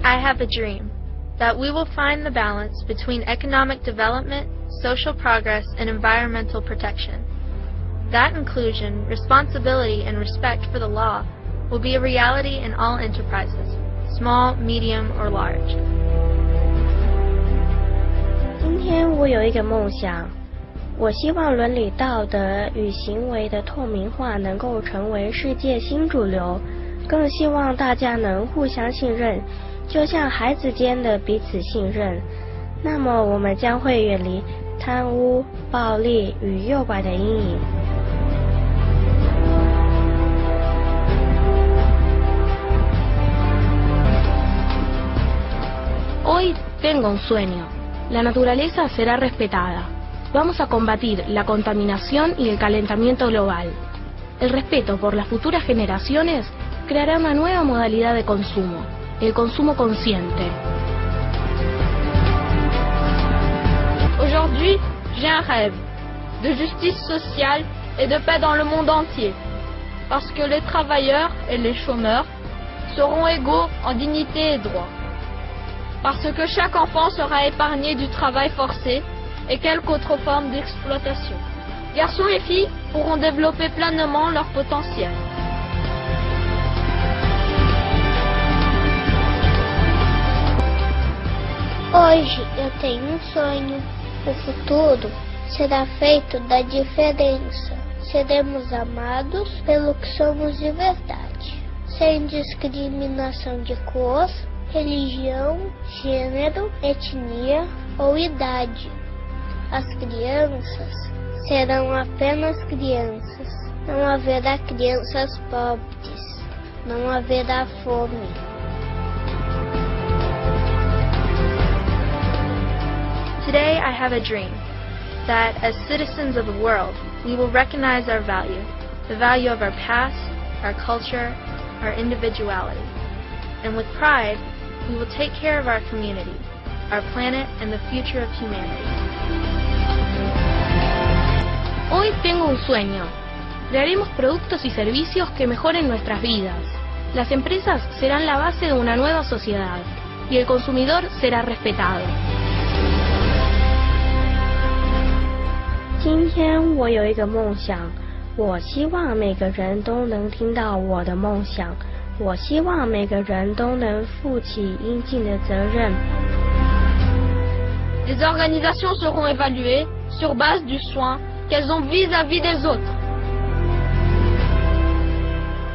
I have a dream that we will find the balance between economic development, social progress, and environmental protection. That inclusion, responsibility, and respect for the law will be a reality in all enterprises, small, medium, or large. 今天我有一个梦想，我希望伦理道德与行为的透明化能够成为世界新主流，更希望大家能互相信任，就像孩子间的彼此信任。那么我们将会远离贪污、暴力与诱拐的阴影。Hoy tengo un sueño. La naturaleza será respetada. Vamos a combatir la contaminación y el calentamiento global. El respeto por las futuras generaciones creará una nueva modalidad de consumo, el consumo consciente. Aujourd'hui, j'ai un rêve de justice sociale et de paix dans le monde entier, parce que les travailleurs et les chômeurs seront égaux en dignité et droits, parce que chaque enfant sera épargné du travail forcé et quelque autre forme d'exploitation. Garçons et filles pourront développer pleinement leur potentiel. Hoje eu tenho um sonho. O futuro será feito da diferença. Seremos amados pelo que somos de verdade, sem discriminação de cor, religião, gênero, etnia ou idade. As crianças serão apenas crianças. Não haverá crianças pobres. Não haverá fome. Today I have a dream that as citizens of the world, we will recognize our value, the value of our past, our culture, our individuality. And with pride, we will take care of our community, our planet, and the future of humanity. Hoy tengo un sueño. Crearemos productos y servicios que mejoren nuestras vidas. Las empresas serán la base de una nueva sociedad y el consumidor será respetado. 今天我有一个梦想，我希望每个人都能听到我的梦想，我希望每个人都能负起应尽的责任。Les organisations seront évaluées sur base du soin qu'elles ont vis-à-vis des autres.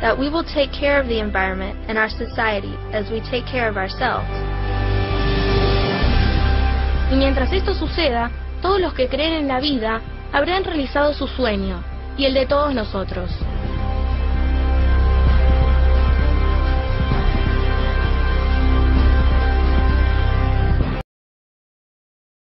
That we will take care of the environment and our society as we take care of ourselves. Y mientras esto suceda, todos los que creen en la vida habrán realizado su sueño y el de todos nosotros.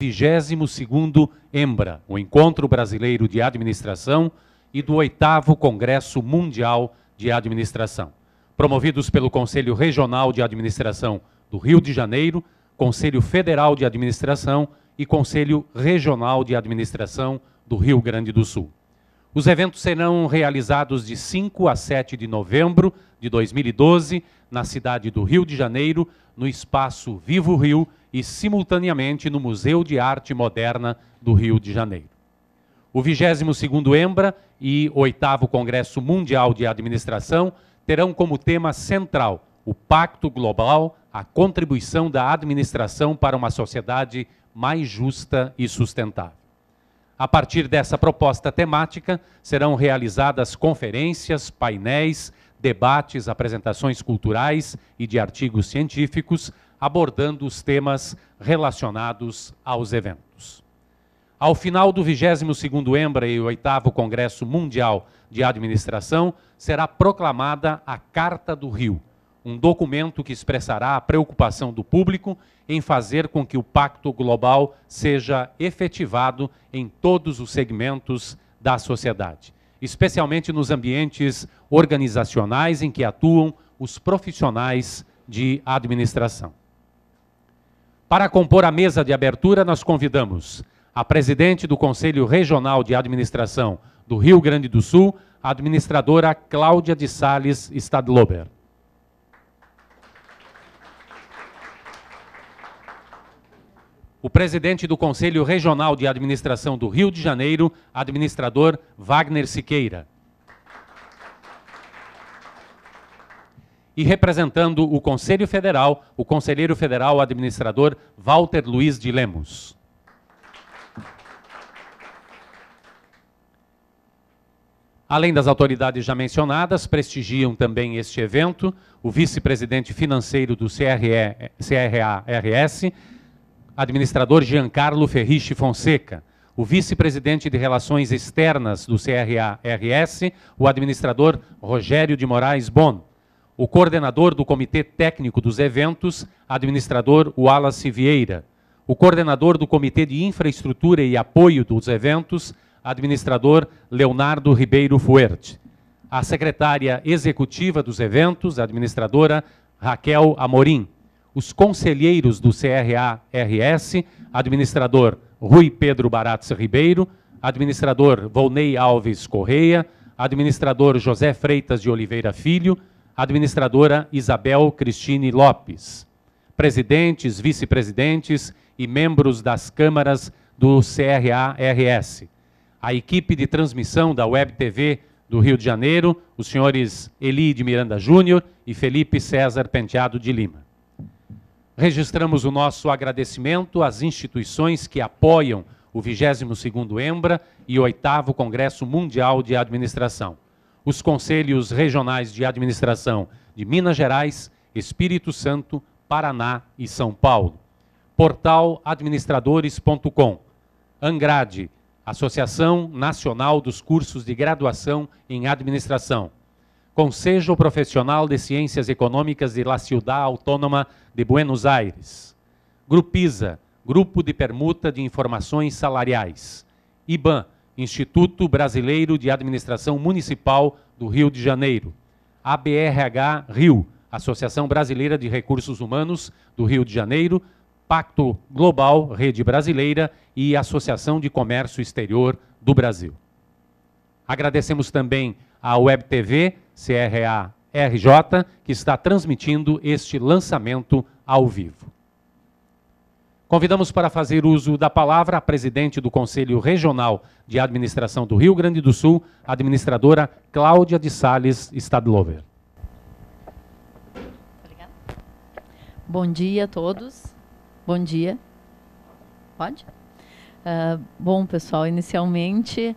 O 22º EMBRA, o Encontro Brasileiro de Administração, e do 8º Congresso Mundial de Administração, promovidos pelo Conselho Regional de Administração do Rio de Janeiro, Conselho Federal de Administração e Conselho Regional de Administração do Rio Grande do Sul. Os eventos serão realizados de 5 a 7 de novembro de 2012, na cidade do Rio de Janeiro, no espaço Vivo Rio e simultaneamente no Museu de Arte Moderna do Rio de Janeiro. O 22º EMBRA e 8º Congresso Mundial de Administração terão como tema central o Pacto Global, a contribuição da administração para uma sociedade mais justa e sustentável. A partir dessa proposta temática, serão realizadas conferências, painéis, debates, apresentações culturais e de artigos científicos, abordando os temas relacionados aos eventos. Ao final do 22º EMBRA e 8º Congresso Mundial de Administração, será proclamada a Carta do Rio, um documento que expressará a preocupação do público em fazer com que o Pacto Global seja efetivado em todos os segmentos da sociedade, especialmente nos ambientes organizacionais em que atuam os profissionais de administração. Para compor a mesa de abertura, nós convidamos a presidente do Conselho Regional de Administração do Rio Grande do Sul, a administradora Cláudia de Sales Stadlober. o presidente do Conselho Regional de Administração do Rio de Janeiro, administrador Wagner Siqueira. E representando o Conselho Federal, o conselheiro federal administrador Walter Luiz de Lemos. Além das autoridades já mencionadas, prestigiam também este evento o vice-presidente financeiro do CRA-RS, administrador Giancarlo Ferriche Fonseca, o vice-presidente de Relações Externas do CRA-RS, o administrador Rogério de Moraes Bon, o coordenador do Comitê Técnico dos Eventos, administrador Wallace Vieira, o coordenador do Comitê de Infraestrutura e Apoio dos Eventos, administrador Leonardo Ribeiro Fuerte, a secretária executiva dos eventos, administradora Raquel Amorim, os conselheiros do CRA-RS, administrador Rui Pedro Baratz Ribeiro, administrador Volney Alves Correia, administrador José Freitas de Oliveira Filho, administradora Isabel Cristine Lopes, presidentes, vice-presidentes e membros das câmaras do CRA-RS, a equipe de transmissão da Web TV do Rio de Janeiro, os senhores Eli de Miranda Júnior e Felipe César Penteado de Lima. Registramos o nosso agradecimento às instituições que apoiam o 22º EMBRA e o 8º Congresso Mundial de Administração, os Conselhos Regionais de Administração de Minas Gerais, Espírito Santo, Paraná e São Paulo, portal administradores.com, Angrade, Associação Nacional dos Cursos de Graduação em Administração, Conselho Profissional de Ciências Econômicas de la Ciudad Autónoma de Buenos Aires, Grupisa, Grupo de Permuta de Informações Salariais, IBAN, Instituto Brasileiro de Administração Municipal do Rio de Janeiro, ABRH Rio, Associação Brasileira de Recursos Humanos do Rio de Janeiro, Pacto Global, Rede Brasileira e Associação de Comércio Exterior do Brasil. Agradecemos também à Web TV CRA-RJ, que está transmitindo este lançamento ao vivo. Convidamos para fazer uso da palavra a presidente do Conselho Regional de Administração do Rio Grande do Sul, administradora Cláudia de Sales Stadlover. Obrigada. Bom dia a todos. Bom dia. Pode? Bom, pessoal, inicialmente,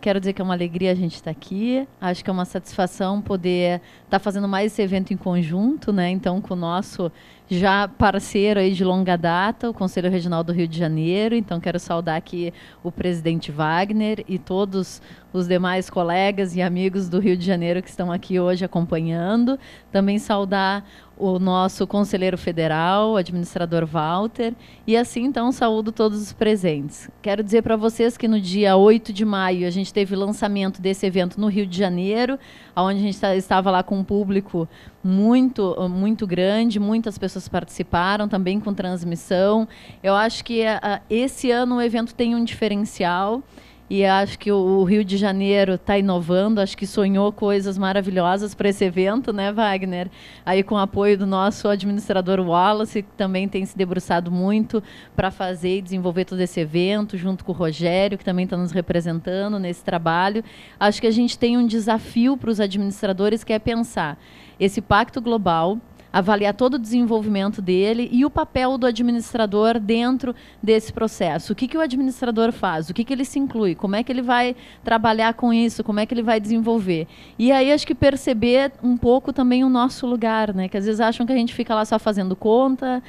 quero dizer que é uma alegria a gente estar aqui. Acho que é uma satisfação poder estar fazendo mais esse evento em conjunto, né? Então, com o nosso já parceiro aí de longa data, o Conselho Regional do Rio de Janeiro. Então, quero saudar aqui o presidente Wagner e todos os demais colegas e amigos do Rio de Janeiro que estão aqui hoje acompanhando. Também saudar o nosso conselheiro federal, o administrador Walter, e assim, então, saúdo todos os presentes. Quero dizer para vocês que no dia 8 de maio a gente teve o lançamento desse evento no Rio de Janeiro, onde a gente estava lá com um público muito grande, muitas pessoas participaram, também com transmissão. Eu acho que esse ano o evento tem um diferencial, e acho que o Rio de Janeiro está inovando, acho que sonhou coisas maravilhosas para esse evento, né, Wagner? Aí com o apoio do nosso administrador Wallace, que também tem se debruçado muito para fazer e desenvolver todo esse evento, junto com o Rogério, que também está nos representando nesse trabalho. Acho que a gente tem um desafio para os administradores, que é pensar esse pacto global, avaliar todo o desenvolvimento dele e o papel do administrador dentro desse processo. O que o administrador faz? O que ele se inclui? Como é que ele vai trabalhar com isso? Como é que ele vai desenvolver? E aí acho que perceber um pouco também o nosso lugar, né? Que às vezes acham que a gente fica lá só fazendo conta,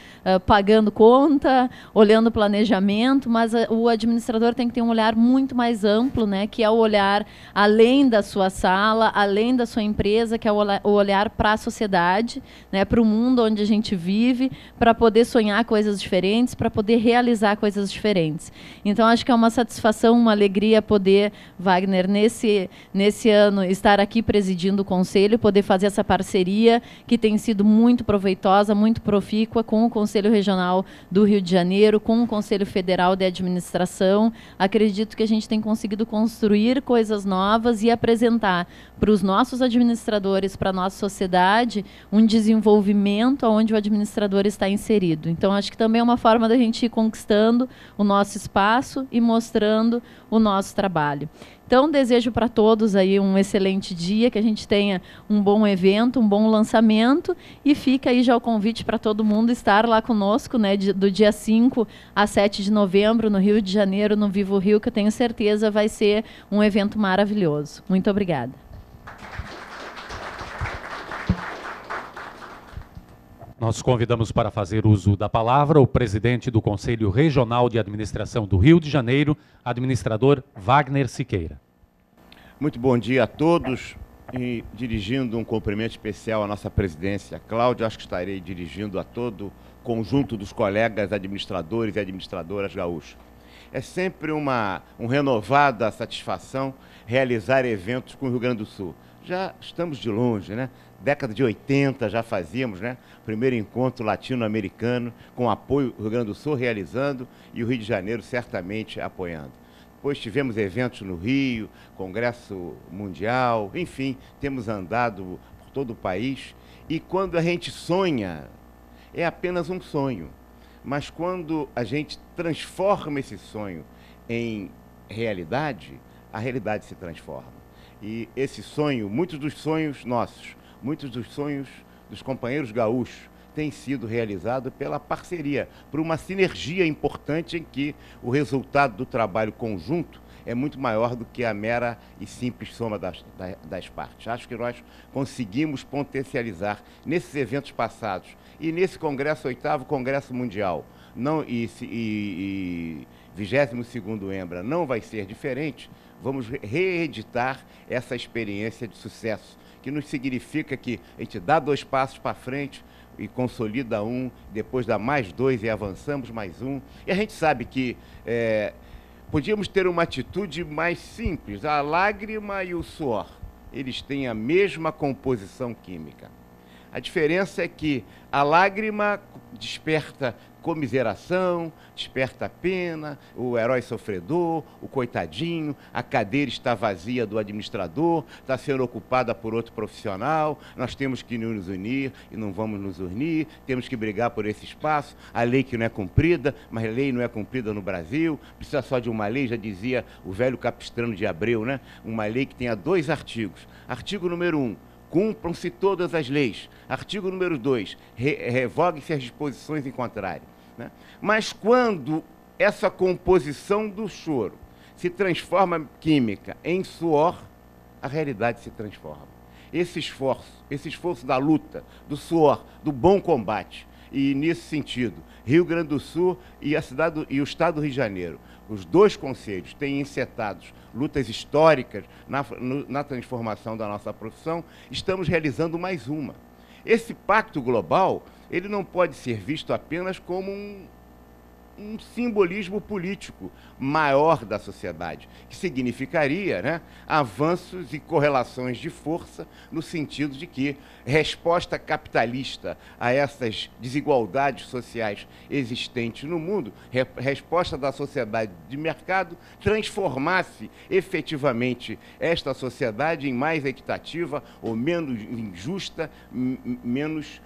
pagando conta, olhando o planejamento, mas o administrador tem que ter um olhar muito mais amplo, né? Que é o olhar além da sua sala, além da sua empresa, que é o olhar para a sociedade, né? Para o mundo onde a gente vive, para poder sonhar coisas diferentes, para poder realizar coisas diferentes. Então, acho que é uma satisfação, uma alegria poder, Wagner, nesse ano, estar aqui presidindo o Conselho, poder fazer essa parceria que tem sido muito proveitosa, muito profícua com o Conselho Regional do Rio de Janeiro, com o Conselho Federal de Administração. Acredito que a gente tem conseguido construir coisas novas e apresentar para os nossos administradores, para a nossa sociedade, um desenvolvimento desenvolvimento onde o administrador está inserido. Então, acho que também é uma forma da gente ir conquistando o nosso espaço e mostrando o nosso trabalho. Então, desejo para todos aí um excelente dia, que a gente tenha um bom evento, um bom lançamento, e fica aí já o convite para todo mundo estar lá conosco, né, do dia 5 a 7 de novembro, no Rio de Janeiro, no Vivo Rio, que eu tenho certeza vai ser um evento maravilhoso. Muito obrigada. Nós convidamos para fazer uso da palavra o presidente do Conselho Regional de Administração do Rio de Janeiro, administrador Wagner Siqueira. Muito bom dia a todos, e dirigindo um cumprimento especial à nossa presidência, Cláudia, acho que estarei dirigindo a todo o conjunto dos colegas administradores e administradoras gaúchos. É sempre uma renovada satisfação realizar eventos com o Rio Grande do Sul. Já estamos de longe, né? Década de 80 já fazíamos, né? Primeiro encontro latino-americano, com apoio do Rio Grande do Sul realizando e o Rio de Janeiro certamente apoiando. Depois tivemos eventos no Rio, Congresso Mundial, enfim, temos andado por todo o país. E quando a gente sonha, é apenas um sonho. Mas quando a gente transforma esse sonho em realidade, a realidade se transforma. E esse sonho, muitos dos sonhos nossos, muitos dos sonhos dos companheiros gaúchos têm sido realizados pela parceria, por uma sinergia importante em que o resultado do trabalho conjunto é muito maior do que a mera e simples soma das partes. Acho que nós conseguimos potencializar nesses eventos passados e nesse Congresso, 8º Congresso Mundial, e 22º EMBRA não vai ser diferente. Vamos reeditar essa experiência de sucesso, que nos significa que a gente dá 2 passos para frente e consolida um, depois dá mais 2 e avançamos mais um. E a gente sabe que podíamos ter uma atitude mais simples. A lágrima e o suor, eles têm a mesma composição química. A diferença é que a lágrima desperta comiseração, desperta pena, o herói sofredor, o coitadinho, a cadeira está vazia do administrador, está sendo ocupada por outro profissional, nós temos que nos unir e não vamos nos unir, temos que brigar por esse espaço, a lei que não é cumprida, mas a lei não é cumprida no Brasil, precisa só de uma lei, já dizia o velho Capistrano de Abreu, né? Uma lei que tenha 2 artigos. Artigo número 1, cumpram-se todas as leis. Artigo número 2, revogue-se as disposições em contrário. Né? Mas quando essa composição do choro se transforma química em suor, a realidade se transforma. Esse esforço da luta, do suor, do bom combate, e nesse sentido, Rio Grande do Sul e o Estado do Rio de Janeiro, os 2 conselhos têm encetados lutas históricas na transformação da nossa profissão, estamos realizando mais uma. Esse pacto global, ele não pode ser visto apenas como um simbolismo político maior da sociedade, que significaria, né, avanços e correlações de força no sentido de que resposta capitalista a essas desigualdades sociais existentes no mundo, resposta da sociedade de mercado, transformasse efetivamente esta sociedade em mais equitativa ou menos injusta, menos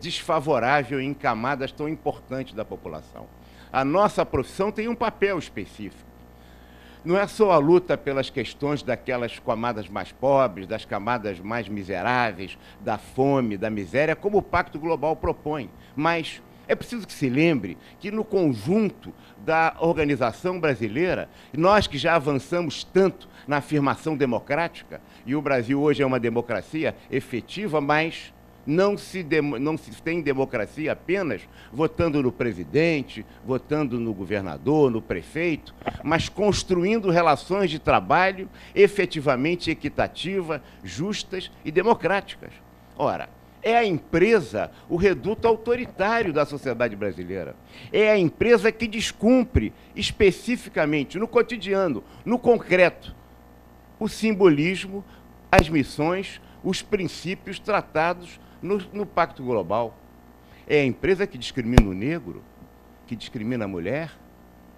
desfavorável em camadas tão importantes da população. A nossa profissão tem um papel específico. Não é só a luta pelas questões daquelas camadas mais pobres, das camadas mais miseráveis, da fome, da miséria, como o Pacto Global propõe. Mas é preciso que se lembre que no conjunto da organização brasileira, nós que já avançamos tanto na afirmação democrática, e o Brasil hoje é uma democracia efetiva, mas não se tem democracia apenas votando no presidente, votando no governador, no prefeito, mas construindo relações de trabalho efetivamente equitativas, justas e democráticas. Ora, é a empresa o reduto autoritário da sociedade brasileira. É a empresa que descumpre especificamente, no cotidiano, no concreto, o simbolismo, as missões, os princípios tratados no Pacto Global. É a empresa que discrimina o negro, que discrimina a mulher,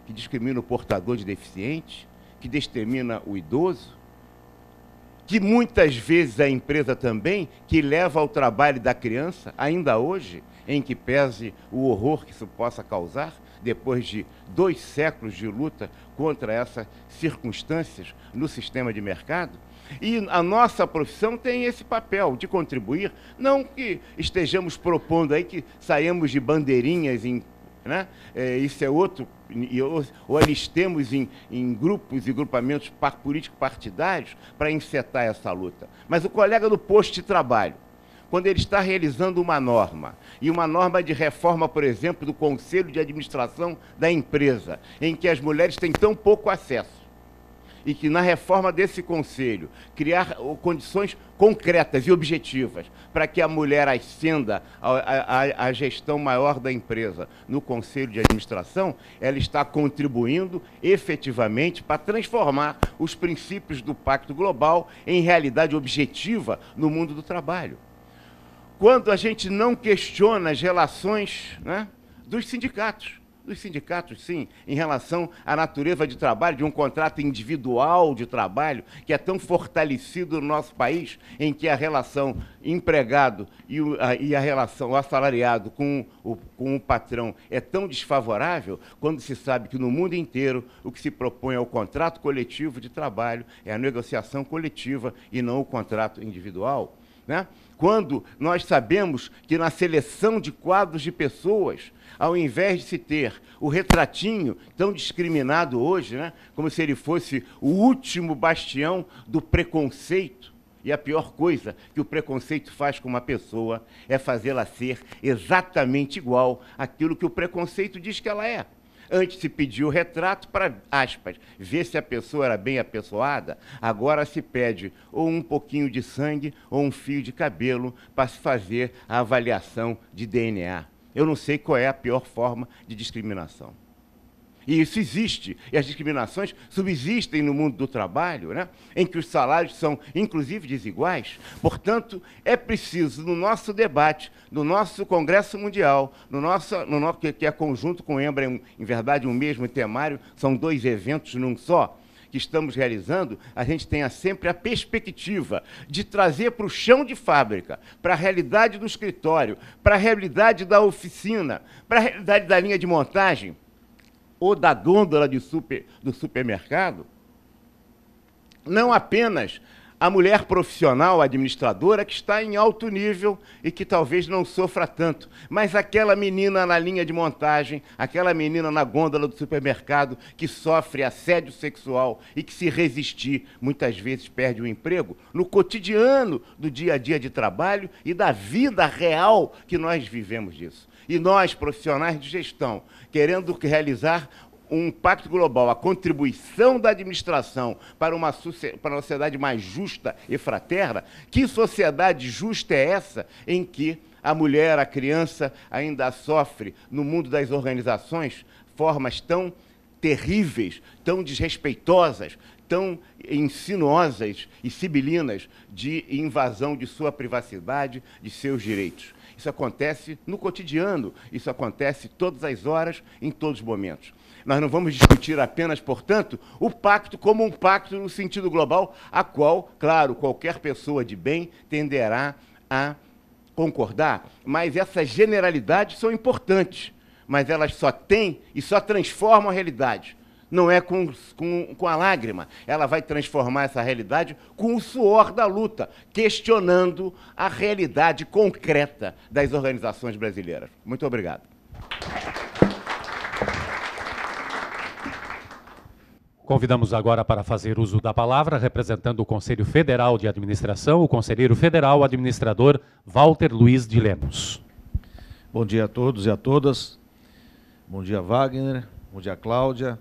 que discrimina o portador de deficiente, que discrimina o idoso. que muitas vezes a empresa também, que leva ao trabalho da criança, ainda hoje, em que pese o horror que isso possa causar, depois de 2 séculos de luta contra essas circunstâncias no sistema de mercado. E a nossa profissão tem esse papel de contribuir, não que estejamos propondo aí que saímos de bandeirinhas, né? Isso é outro, ou alistemos em grupos e grupamentos político-partidários para encetar essa luta. Mas o colega do posto de trabalho, quando ele está realizando uma norma, e uma norma de reforma, por exemplo, do Conselho de Administração da empresa, em que as mulheres têm tão pouco acesso, e que na reforma desse conselho criar condições concretas e objetivas para que a mulher ascenda à gestão maior da empresa no conselho de administração, ela está contribuindo efetivamente para transformar os princípios do Pacto Global em realidade objetiva no mundo do trabalho. Quando a gente não questiona as relações, né, dos sindicatos, sim, em relação à natureza de trabalho, de um contrato individual de trabalho, que é tão fortalecido no nosso país, em que a relação empregado e a relação assalariado com o patrão é tão desfavorável, quando se sabe que no mundo inteiro o que se propõe é o contrato coletivo de trabalho, é a negociação coletiva e não o contrato individual, né? Quando nós sabemos que na seleção de quadros de pessoas, ao invés de se ter o retratinho tão discriminado hoje, né, como se ele fosse o último bastião do preconceito, e a pior coisa que o preconceito faz com uma pessoa é fazê-la ser exatamente igual àquilo que o preconceito diz que ela é. Antes se pedia o retrato para, aspas, ver se a pessoa era bem apessoada, agora se pede ou um pouquinho de sangue ou um fio de cabelo para se fazer a avaliação de DNA. Eu não sei qual é a pior forma de discriminação. E isso existe, e as discriminações subsistem no mundo do trabalho, né, em que os salários são, inclusive, desiguais. Portanto, é preciso, no nosso debate, no nosso Congresso Mundial, que é conjunto com o EMBRA, em verdade, um mesmo temário, são 2 eventos num só, que estamos realizando, a gente tenha sempre a perspectiva de trazer para o chão de fábrica, para a realidade do escritório, para a realidade da oficina, para a realidade da linha de montagem, ou da gôndola do supermercado, não apenas a mulher profissional, administradora, que está em alto nível e que talvez não sofra tanto, mas aquela menina na linha de montagem, aquela menina na gôndola do supermercado que sofre assédio sexual e que, se resistir, muitas vezes perde o emprego, no cotidiano do dia a dia de trabalho e da vida real que nós vivemos disso. E nós, profissionais de gestão, querendo realizar um pacto global, a contribuição da administração para uma sociedade mais justa e fraterna, que sociedade justa é essa em que a mulher, a criança, ainda sofre, no mundo das organizações, formas tão terríveis, tão desrespeitosas, tão insinuosas e sibilinas de invasão de sua privacidade, de seus direitos. Isso acontece no cotidiano, isso acontece todas as horas, em todos os momentos. Nós não vamos discutir apenas, portanto, o pacto como um pacto no sentido global, a qual, claro, qualquer pessoa de bem tenderá a concordar, mas essas generalidades são importantes, mas elas só têm e só transformam a realidade. Não é com a lágrima, ela vai transformar essa realidade com o suor da luta, questionando a realidade concreta das organizações brasileiras. Muito obrigado. Convidamos agora para fazer uso da palavra, representando o Conselho Federal de Administração, o conselheiro federal administrador Walter Luiz de Lemos. Bom dia a todos e a todas. Bom dia, Wagner. Bom dia, Cláudia.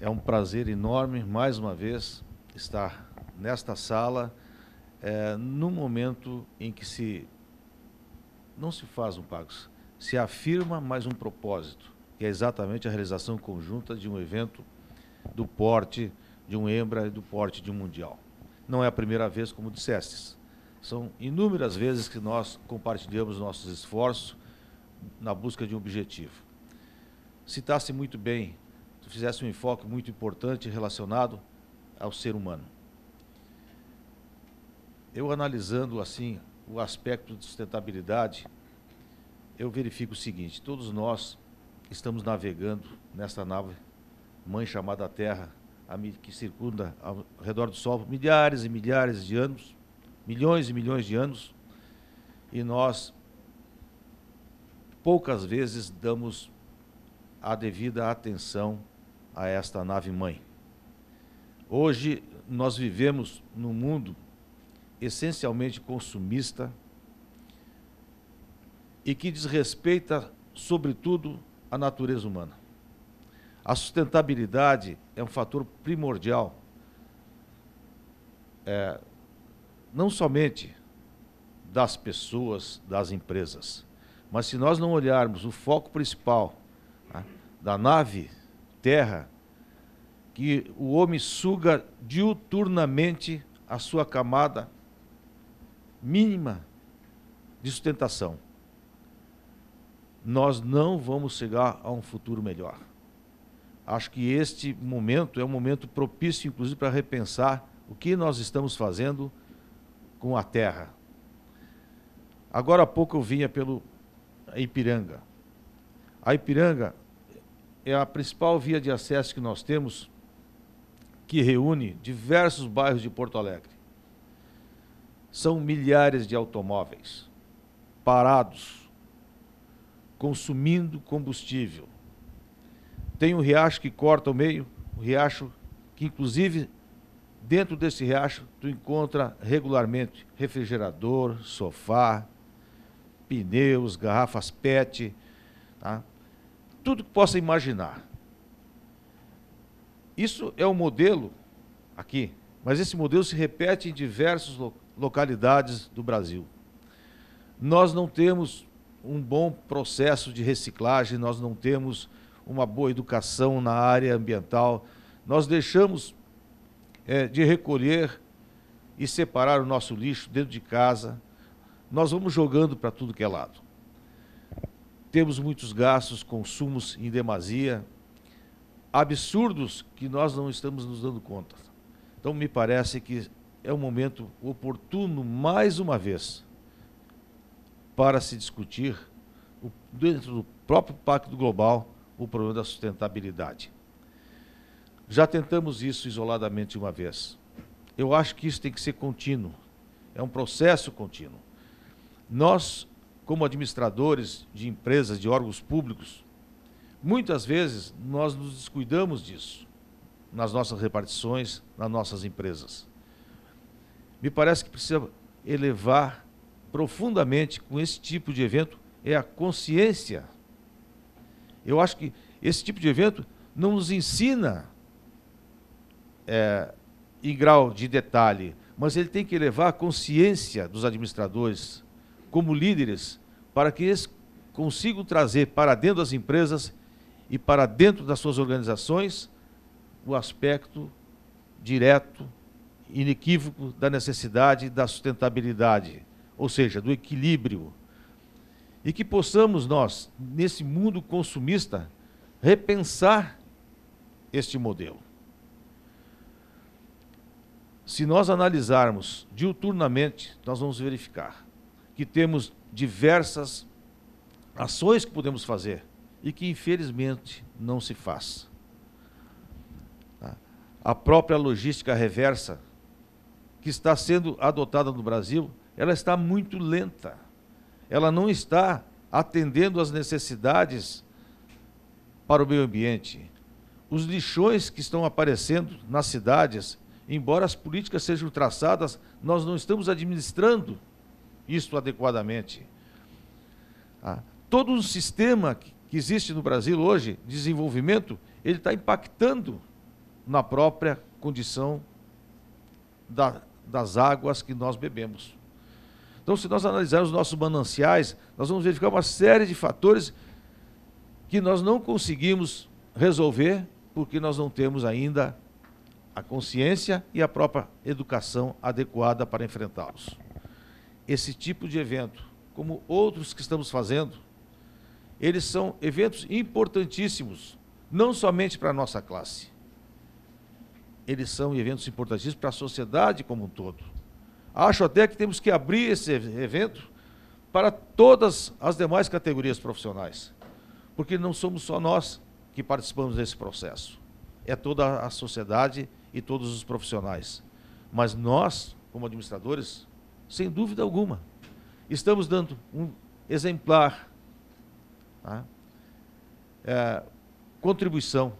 É um prazer enorme, mais uma vez, estar nesta sala, no momento em que não se faz um pacto, se afirma mais um propósito, que é exatamente a realização conjunta de um evento do porte de um EMBRA e do porte de um Mundial. Não é a primeira vez, como dissestes. São inúmeras vezes que nós compartilhamos nossos esforços na busca de um objetivo. Citasse muito bem, tu fizesse um enfoque muito importante relacionado ao ser humano. eu analisando assim o aspecto de sustentabilidade, eu verifico o seguinte: todos nós estamos navegando nesta nave mãe chamada Terra, que circunda ao redor do Sol milhares e milhares de anos, milhões e milhões de anos, e nós poucas vezes damos a devida atenção a esta nave mãe. Hoje nós vivemos num mundo essencialmente consumista e que desrespeita, sobretudo, a natureza humana. A sustentabilidade é um fator primordial, não somente das pessoas, das empresas, mas se nós não olharmos o foco principal, né, da nave Terra, que o homem suga diuturnamente a sua camada mínima de sustentação, nós não vamos chegar a um futuro melhor. Acho que este momento é um momento propício, inclusive, para repensar o que nós estamos fazendo com a Terra. Agora há pouco eu vinha pelo Ipiranga. A Ipiranga é a principal via de acesso que nós temos, que reúne diversos bairros de Porto Alegre. São milhares de automóveis parados, consumindo combustível. Tem um riacho que corta o meio, um riacho que, inclusive, dentro desse riacho, tu encontra regularmente refrigerador, sofá, pneus, garrafas PET, tá? Tudo que possa imaginar. Isso é um modelo aqui, mas esse modelo se repete em diversas localidades do Brasil. Nós não temos um bom processo de reciclagem, nós não temos uma boa educação na área ambiental, nós deixamos de recolher e separar o nosso lixo dentro de casa, nós vamos jogando para tudo que é lado. Temos muitos gastos, consumos em demasia, absurdos que nós não estamos nos dando conta. Então, me parece que é um momento oportuno, mais uma vez, para se discutir, dentro do próprio Pacto Global, o problema da sustentabilidade. Já tentamos isso isoladamente uma vez. Eu acho que isso tem que ser contínuo, é um processo contínuo. Nós, como administradores de empresas, de órgãos públicos, muitas vezes nós nos descuidamos disso, nas nossas repartições, nas nossas empresas. Me parece que precisa elevar profundamente com esse tipo de evento a consciência. Eu acho que esse tipo de evento não nos ensina em grau de detalhe, mas ele tem que elevar a consciência dos administradores, como líderes, para que eles consigam trazer para dentro das empresas e para dentro das suas organizações o aspecto direto, inequívoco da necessidade da sustentabilidade, ou seja, do equilíbrio. E que possamos nós, nesse mundo consumista, repensar este modelo. Se nós analisarmos diuturnamente, nós vamos verificar que temos diversas ações que podemos fazer e que, infelizmente, não se faz. A própria logística reversa, que está sendo adotada no Brasil, ela está muito lenta. Ela não está atendendo às necessidades para o meio ambiente. Os lixões que estão aparecendo nas cidades, embora as políticas sejam traçadas, nós não estamos administrando isso adequadamente. Todo o sistema que existe no Brasil hoje, de desenvolvimento, ele está impactando na própria condição das águas que nós bebemos. Então, se nós analisarmos nossos mananciais, nós vamos verificar uma série de fatores que nós não conseguimos resolver porque nós não temos ainda a consciência e a própria educação adequada para enfrentá-los. Esse tipo de evento, como outros que estamos fazendo, eles são eventos importantíssimos, não somente para a nossa classe. Eles são eventos importantíssimos para a sociedade como um todo. Acho até que temos que abrir esse evento para todas as demais categorias profissionais, porque não somos só nós que participamos desse processo, é toda a sociedade e todos os profissionais. Mas nós, como administradores, sem dúvida alguma, estamos dando um exemplar, tá? Contribuição,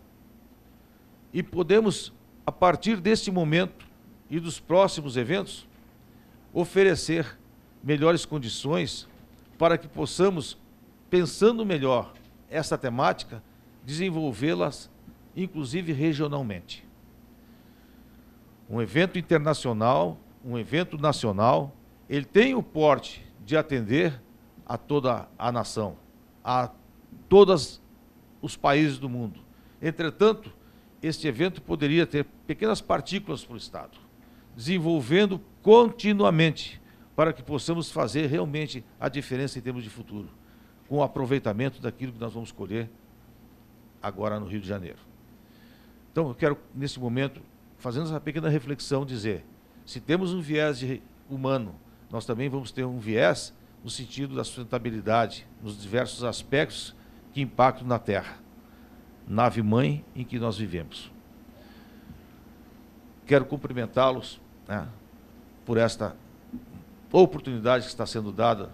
e podemos, a partir deste momento e dos próximos eventos, oferecer melhores condições para que possamos, pensando melhor essa temática, desenvolvê-las, inclusive regionalmente. Um evento internacional, um evento nacional, ele tem o porte de atender a toda a nação, a todos os países do mundo. Entretanto, este evento poderia ter pequenas partículas para o Estado, desenvolvendo continuamente, para que possamos fazer realmente a diferença em termos de futuro, com o aproveitamento daquilo que nós vamos colher agora no Rio de Janeiro. Então, eu quero, nesse momento, fazendo essa pequena reflexão, dizer, se temos um viés humano, nós também vamos ter um viés no sentido da sustentabilidade, nos diversos aspectos que impactam na Terra, nave-mãe em que nós vivemos. Quero cumprimentá-los, né, por esta oportunidade que está sendo dada,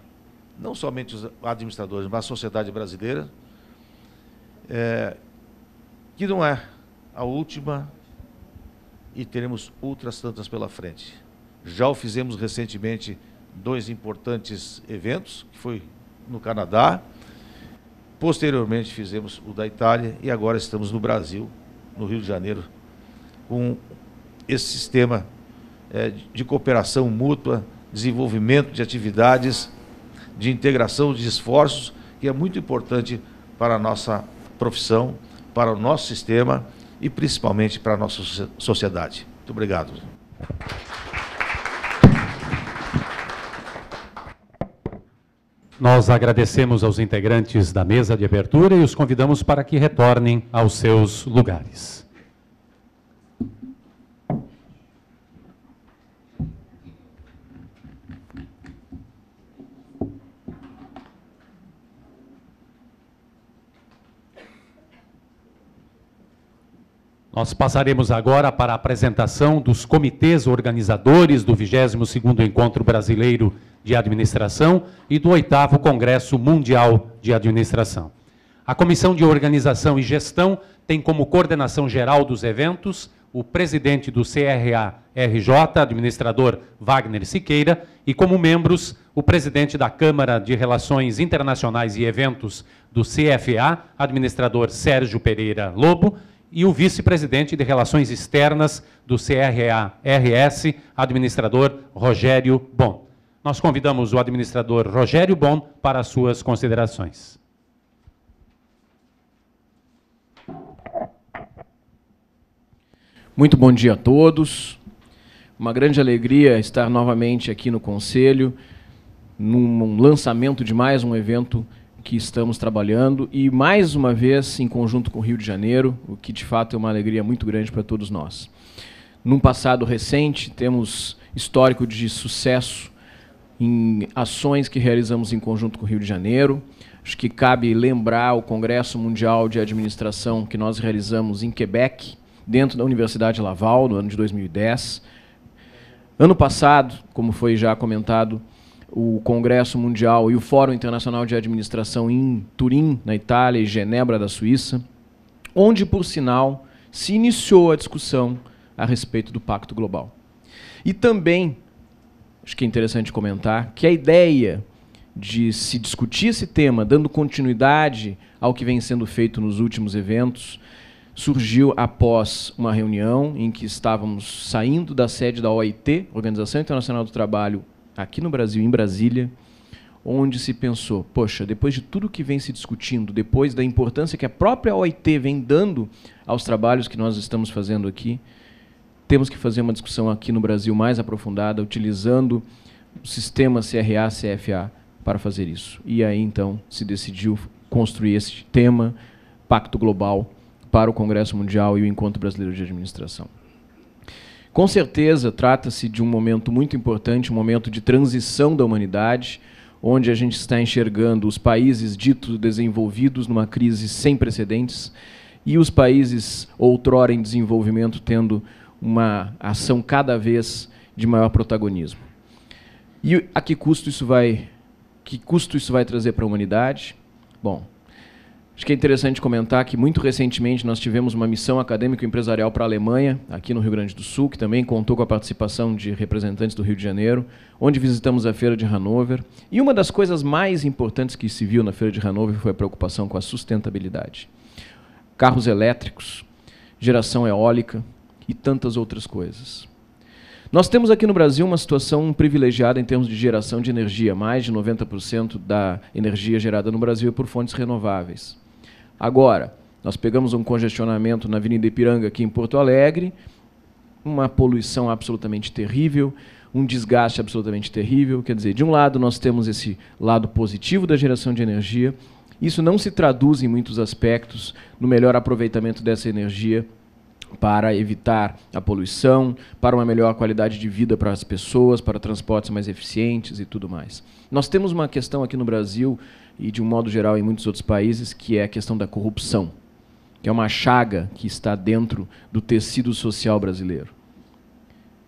não somente os administradores, mas a sociedade brasileira, que não é a última e teremos outras tantas pela frente. Já o fizemos recentemente 2 importantes eventos, que foi no Canadá, posteriormente fizemos o da Itália e agora estamos no Brasil, no Rio de Janeiro, com esse sistema de cooperação mútua, desenvolvimento de atividades, de integração de esforços, que é muito importante para a nossa profissão, para o nosso sistema e principalmente para a nossa sociedade. Muito obrigado. Nós agradecemos aos integrantes da mesa de abertura e os convidamos para que retornem aos seus lugares. Nós passaremos agora para a apresentação dos comitês organizadores do 22º Encontro Brasileiro de Administração e do 8º Congresso Mundial de Administração. A Comissão de Organização e Gestão tem como coordenação geral dos eventos o presidente do CRA-RJ, administrador Wagner Siqueira, e como membros o presidente da Câmara de Relações Internacionais e Eventos do CFA, administrador Sérgio Pereira Lobo, e o vice-presidente de Relações Externas do CRA-RS, administrador Rogério Bon. Nós convidamos o administrador Rogério Bon para as suas considerações. Muito bom dia a todos. Uma grande alegria estar novamente aqui no Conselho, num lançamento de mais um evento que estamos trabalhando e, mais uma vez, em conjunto com o Rio de Janeiro, o que, de fato, é uma alegria muito grande para todos nós. Num passado recente, temos histórico de sucesso em ações que realizamos em conjunto com o Rio de Janeiro. Acho que cabe lembrar o Congresso Mundial de Administração que nós realizamos em Quebec, dentro da Universidade Laval, no ano de 2010. Ano passado, como foi já comentado, o Congresso Mundial e o Fórum Internacional de Administração em Turim, na Itália, e Genebra, da Suíça, onde, por sinal, se iniciou a discussão a respeito do Pacto Global. E também, acho que é interessante comentar, que a ideia de se discutir esse tema, dando continuidade ao que vem sendo feito nos últimos eventos, surgiu após uma reunião em que estávamos saindo da sede da OIT, Organização Internacional do Trabalho, aqui no Brasil, em Brasília, onde se pensou, poxa, depois de tudo que vem se discutindo, depois da importância que a própria OIT vem dando aos trabalhos que nós estamos fazendo aqui, temos que fazer uma discussão aqui no Brasil mais aprofundada, utilizando o sistema CRA-CFA para fazer isso. E aí, então, se decidiu construir esse tema, Pacto Global, para o Congresso Mundial e o Encontro Brasileiro de Administração. Com certeza, trata-se de um momento muito importante, um momento de transição da humanidade, onde a gente está enxergando os países ditos desenvolvidos numa crise sem precedentes e os países outrora em desenvolvimento tendo uma ação cada vez de maior protagonismo. E a que custo isso vai trazer para a humanidade? Bom, acho que é interessante comentar que, muito recentemente, nós tivemos uma missão acadêmico-empresarial para a Alemanha, aqui no Rio Grande do Sul, que também contou com a participação de representantes do Rio de Janeiro, onde visitamos a Feira de Hannover. E uma das coisas mais importantes que se viu na Feira de Hannover foi a preocupação com a sustentabilidade. Carros elétricos, geração eólica e tantas outras coisas. Nós temos aqui no Brasil uma situação privilegiada em termos de geração de energia. Mais de 90% da energia gerada no Brasil é por fontes renováveis. Agora, nós pegamos um congestionamento na Avenida Ipiranga, aqui em Porto Alegre, uma poluição absolutamente terrível, um desgaste absolutamente terrível. Quer dizer, de um lado nós temos esse lado positivo da geração de energia. Isso não se traduz em muitos aspectos no melhor aproveitamento dessa energia para evitar a poluição, para uma melhor qualidade de vida para as pessoas, para transportes mais eficientes e tudo mais. Nós temos uma questão aqui no Brasil, e de um modo geral em muitos outros países, que é a questão da corrupção, que é uma chaga que está dentro do tecido social brasileiro.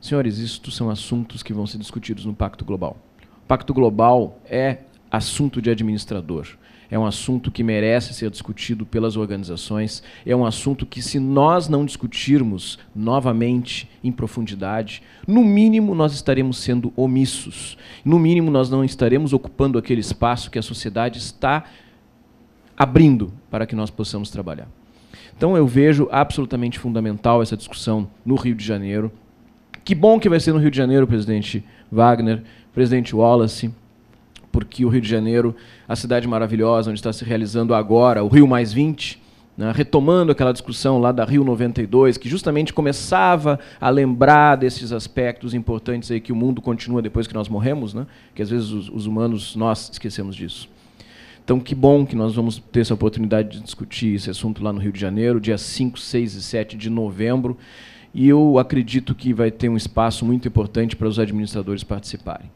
Senhores, isto são assuntos que vão ser discutidos no Pacto Global. O Pacto Global é assunto de administrador. É um assunto que merece ser discutido pelas organizações, é um assunto que, se nós não discutirmos novamente, em profundidade, no mínimo nós estaremos sendo omissos, no mínimo nós não estaremos ocupando aquele espaço que a sociedade está abrindo para que nós possamos trabalhar. Então eu vejo absolutamente fundamental essa discussão no Rio de Janeiro. Que bom que vai ser no Rio de Janeiro, presidente Wagner, presidente Wallace, porque o Rio de Janeiro, a cidade maravilhosa, onde está se realizando agora o Rio Mais 20, né, retomando aquela discussão lá da Rio 92, que justamente começava a lembrar desses aspectos importantes aí que o mundo continua depois que nós morremos, né, que às vezes os humanos, nós esquecemos disso. Então, que bom que nós vamos ter essa oportunidade de discutir esse assunto lá no Rio de Janeiro, dia 5, 6 e 7 de novembro, e eu acredito que vai ter um espaço muito importante para os administradores participarem.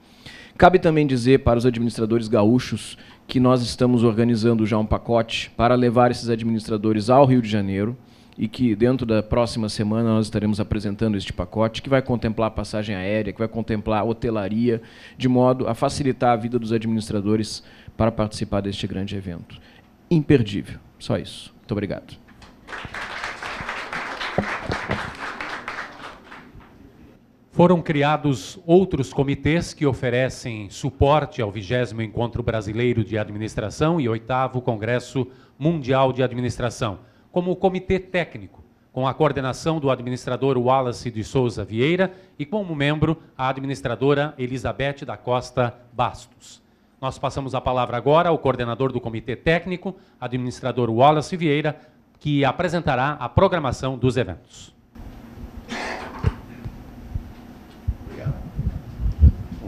Cabe também dizer para os administradores gaúchos que nós estamos organizando já um pacote para levar esses administradores ao Rio de Janeiro e que dentro da próxima semana nós estaremos apresentando este pacote, que vai contemplar passagem aérea, que vai contemplar hotelaria, de modo a facilitar a vida dos administradores para participar deste grande evento. Imperdível. Só isso. Muito obrigado. Foram criados outros comitês que oferecem suporte ao 20º Encontro Brasileiro de Administração e 8º Congresso Mundial de Administração, como o Comitê Técnico, com a coordenação do administrador Wallace de Souza Vieira e como membro a administradora Elizabeth da Costa Bastos. Nós passamos a palavra agora ao coordenador do Comitê Técnico, administrador Wallace Vieira, que apresentará a programação dos eventos.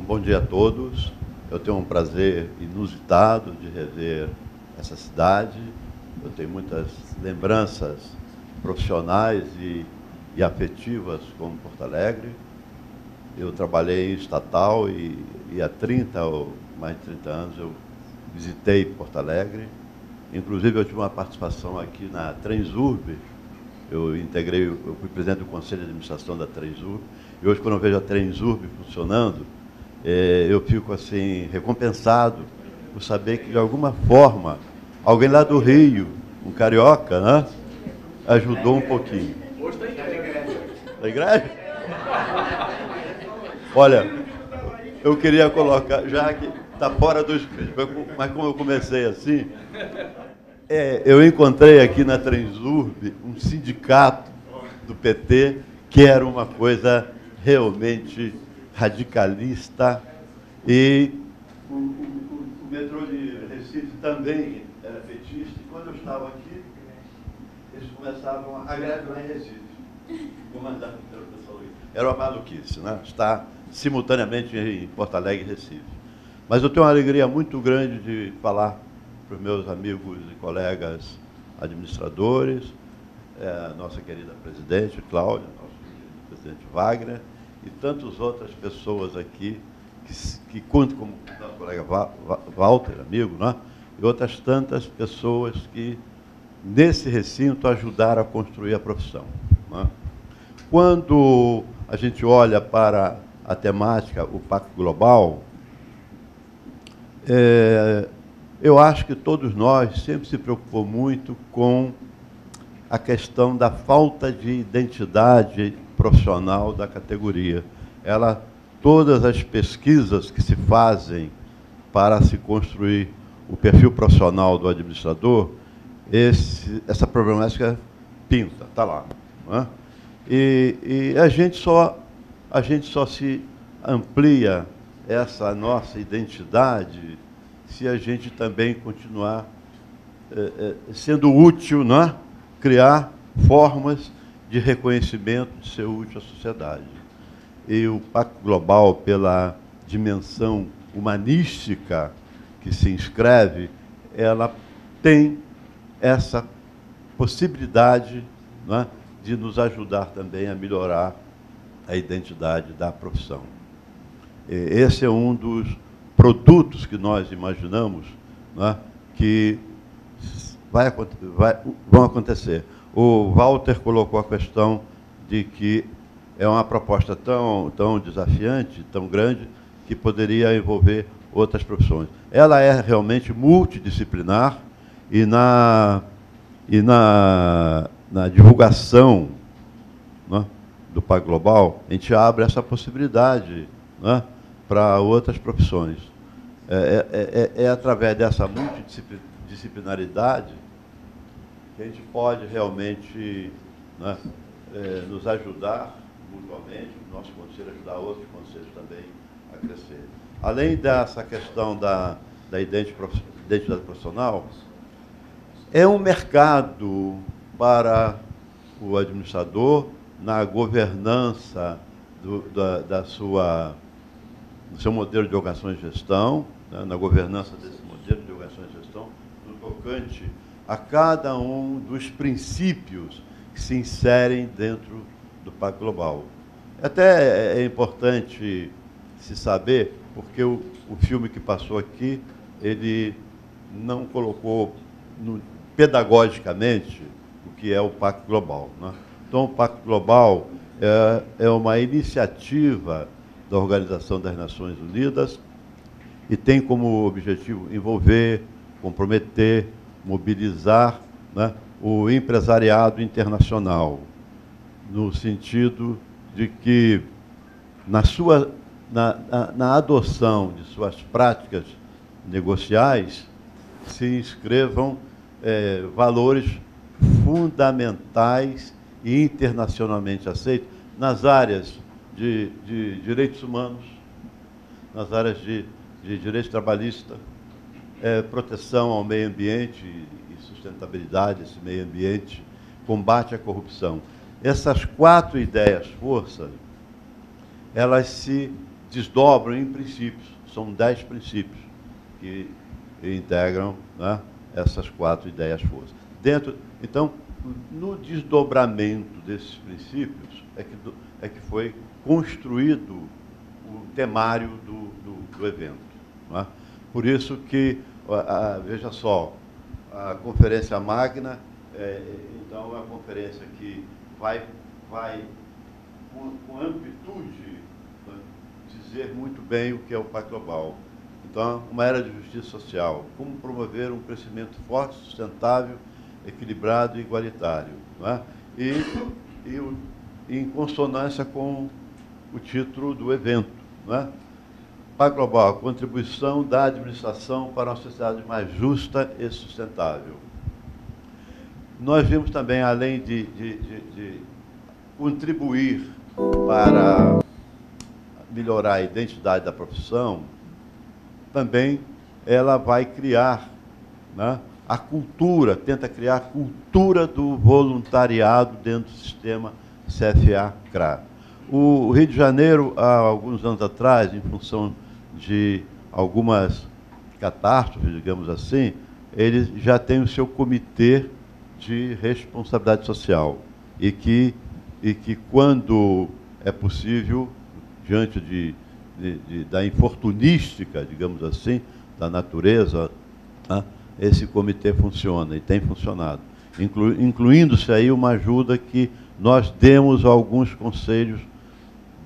Bom dia a todos. Eu tenho um prazer inusitado de rever essa cidade. Eu tenho muitas lembranças profissionais e afetivas com Porto Alegre. Eu trabalhei em estatal e há 30 ou mais de 30 anos eu visitei Porto Alegre. Inclusive eu tive uma participação aqui na Transurb. Eu fui presidente do Conselho de Administração da Transurb. E hoje, quando eu vejo a Transurb funcionando, eu fico assim recompensado por saber que de alguma forma alguém lá do Rio, um carioca, né, ajudou um pouquinho. Hoje está em igreja. Da igreja? Olha, eu queria colocar, já que está fora do script, mas como eu comecei assim, eu encontrei aqui na Transurb um sindicato do PT que era uma coisa realmente radicalista, e o metrô de Recife também era petista, e quando eu estava aqui, eles começavam a greve lá em Recife, comandado pelo pessoal. Era uma maluquice, né? Está simultaneamente em Porto Alegre e Recife. Mas eu tenho uma alegria muito grande de falar para os meus amigos e colegas administradores, a nossa querida presidente, Cláudia, nosso presidente Wagner, e tantas outras pessoas aqui, que contam como o nosso colega Walter, amigo, né? E outras tantas pessoas que, nesse recinto, ajudaram a construir a profissão. Né? Quando a gente olha para a temática, o Pacto Global, eu acho que todos nós sempre se preocupou muito com a questão da falta de identidade profissional da categoria. Todas as pesquisas que se fazem para se construir o perfil profissional do administrador, essa problemática pinta, está lá. Né? E a gente só se amplia essa nossa identidade se a gente também continuar sendo útil, né? Criar formas de reconhecimento de ser útil à sociedade. E o Pacto Global, pela dimensão humanística que se inscreve, ela tem essa possibilidade, né, de nos ajudar também a melhorar a identidade da profissão. Esse é um dos produtos que nós imaginamos, né, que vão acontecer. O Walter colocou a questão de que é uma proposta tão desafiante, tão grande, que poderia envolver outras profissões. Ela é realmente multidisciplinar e na divulgação, né, do Pacto Global, a gente abre essa possibilidade, né, para outras profissões. É através dessa multidisciplinaridade que a gente pode realmente, né, nos ajudar mutuamente, o nosso conselho ajudar outros conselhos também a crescer. Além dessa questão da identidade profissional, é um mercado para o administrador na governança do seu modelo de organização e gestão, né, na governança desse modelo de organização e gestão, no tocante a cada um dos princípios que se inserem dentro do Pacto Global. Até é importante se saber, porque o filme que passou aqui, ele não colocou pedagogicamente o que é o Pacto Global. Né? Então, o Pacto Global é uma iniciativa da Organização das Nações Unidas e tem como objetivo envolver, comprometer, mobilizar, né, o empresariado internacional, no sentido de que, na adoção de suas práticas negociais, se inscrevam valores fundamentais e internacionalmente aceitos nas áreas de direitos humanos, nas áreas de direito trabalhista, proteção ao meio ambiente e sustentabilidade desse meio ambiente, combate à corrupção. Essas 4 ideias força, elas se desdobram em princípios. São 10 princípios que integram, né, essas 4 ideias força. Então, no desdobramento desses princípios é que foi construído o temário do evento. Não é? Por isso que, veja só, a Conferência Magna, então, é uma conferência que vai com amplitude, né, dizer muito bem o que é o Pacto Global. Então, uma era de justiça social, como promover um crescimento forte, sustentável, equilibrado e igualitário. Não é? E em consonância com o título do evento. Não é? Pacto Global, contribuição da administração para uma sociedade mais justa e sustentável. Nós vimos também, além de contribuir para melhorar a identidade da profissão, também ela vai criar, né, a cultura, tenta criar a cultura do voluntariado dentro do sistema CFA-CRA. O Rio de Janeiro, há alguns anos atrás, em função de algumas catástrofes, digamos assim, ele já tem o seu comitê de responsabilidade social e que e que, quando é possível, diante da infortunística, digamos assim, da natureza, esse comitê funciona e tem funcionado, incluindo-se aí uma ajuda que nós demos a alguns conselhos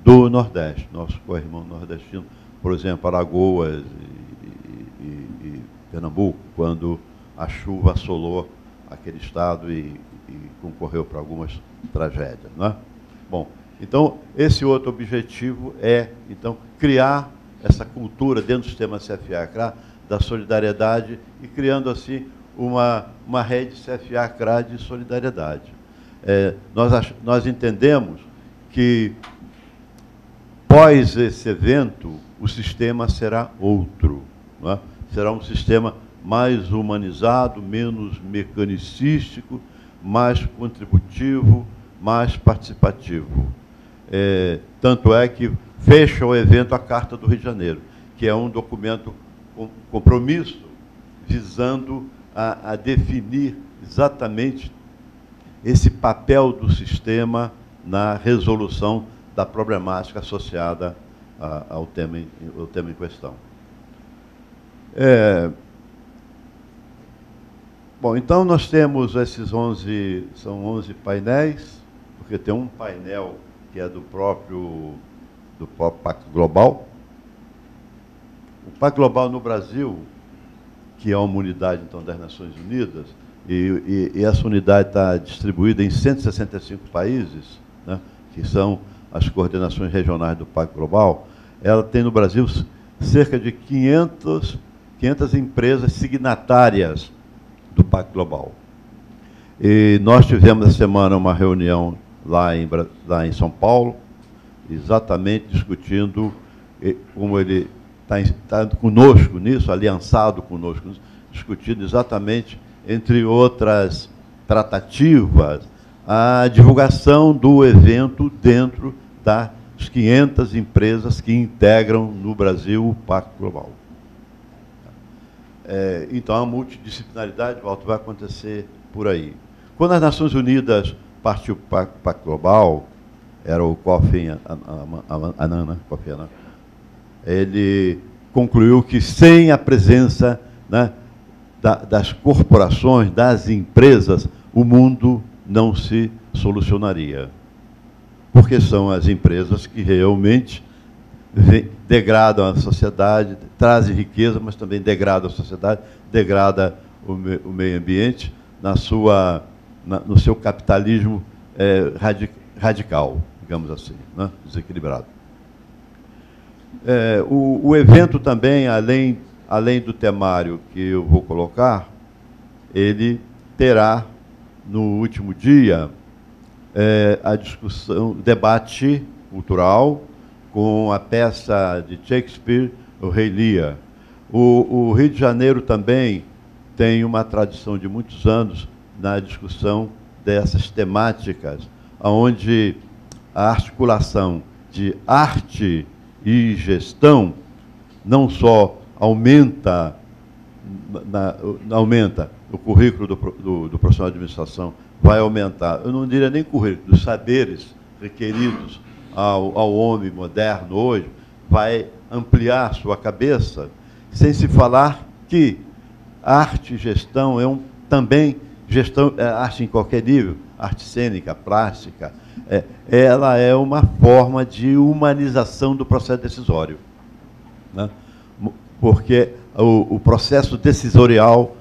do Nordeste, nosso co-irmão nordestino, por exemplo, Alagoas e Pernambuco, quando a chuva assolou aquele estado e concorreu para algumas tragédias, não é? Bom, então, esse outro objetivo é, então, criar essa cultura dentro do sistema CFA-CRA da solidariedade e criando, assim, uma rede CFA-CRA de solidariedade. Nós entendemos que, pós esse evento, o sistema será outro, não é? Será um sistema mais humanizado, menos mecanicístico, mais contributivo, mais participativo. Tanto é que fecha o evento a Carta do Rio de Janeiro, que é um documento compromisso visando a definir exatamente esse papel do sistema na resolução da problemática associada ao tema em questão. Bom, então nós temos esses 11, são 11 painéis, porque tem um painel que é do próprio Pacto Global. O Pacto Global no Brasil, que é uma unidade, então, das Nações Unidas, e essa unidade está distribuída em 165 países, né, que são as coordenações regionais do Pacto Global. Ela tem no Brasil cerca de 500 empresas signatárias do Pacto Global. E nós tivemos essa semana uma reunião lá em São Paulo, exatamente discutindo como ele está conosco nisso, aliançado conosco, discutindo exatamente, entre outras tratativas, a divulgação do evento dentro das 500 empresas que integram no Brasil o Pacto Global. Então, a multidisciplinaridade, Walter, vai acontecer por aí. Quando as Nações Unidas partiu para o Pacto Global, era o Kofi Annan, ele concluiu que, sem a presença, né, das corporações, das empresas, o mundo não se solucionaria. Porque são as empresas que realmente degradam a sociedade, trazem riqueza, mas também degradam a sociedade, degradam o meio ambiente no seu capitalismo radical, digamos assim, né? Desequilibrado. O evento também, além do temário que eu vou colocar, ele terá, no último dia, a discussão, debate cultural com a peça de Shakespeare, O Rei Lear. O Rio de Janeiro também tem uma tradição de muitos anos na discussão dessas temáticas, onde a articulação de arte e gestão não só aumenta o currículo do profissional de administração, vai aumentar, eu não diria nem currículo, dos saberes requeridos ao homem moderno hoje, vai ampliar sua cabeça, sem se falar que arte e gestão também gestão, arte em qualquer nível, arte cênica, plástica, ela é uma forma de humanização do processo decisório, né? Porque o processo decisorial,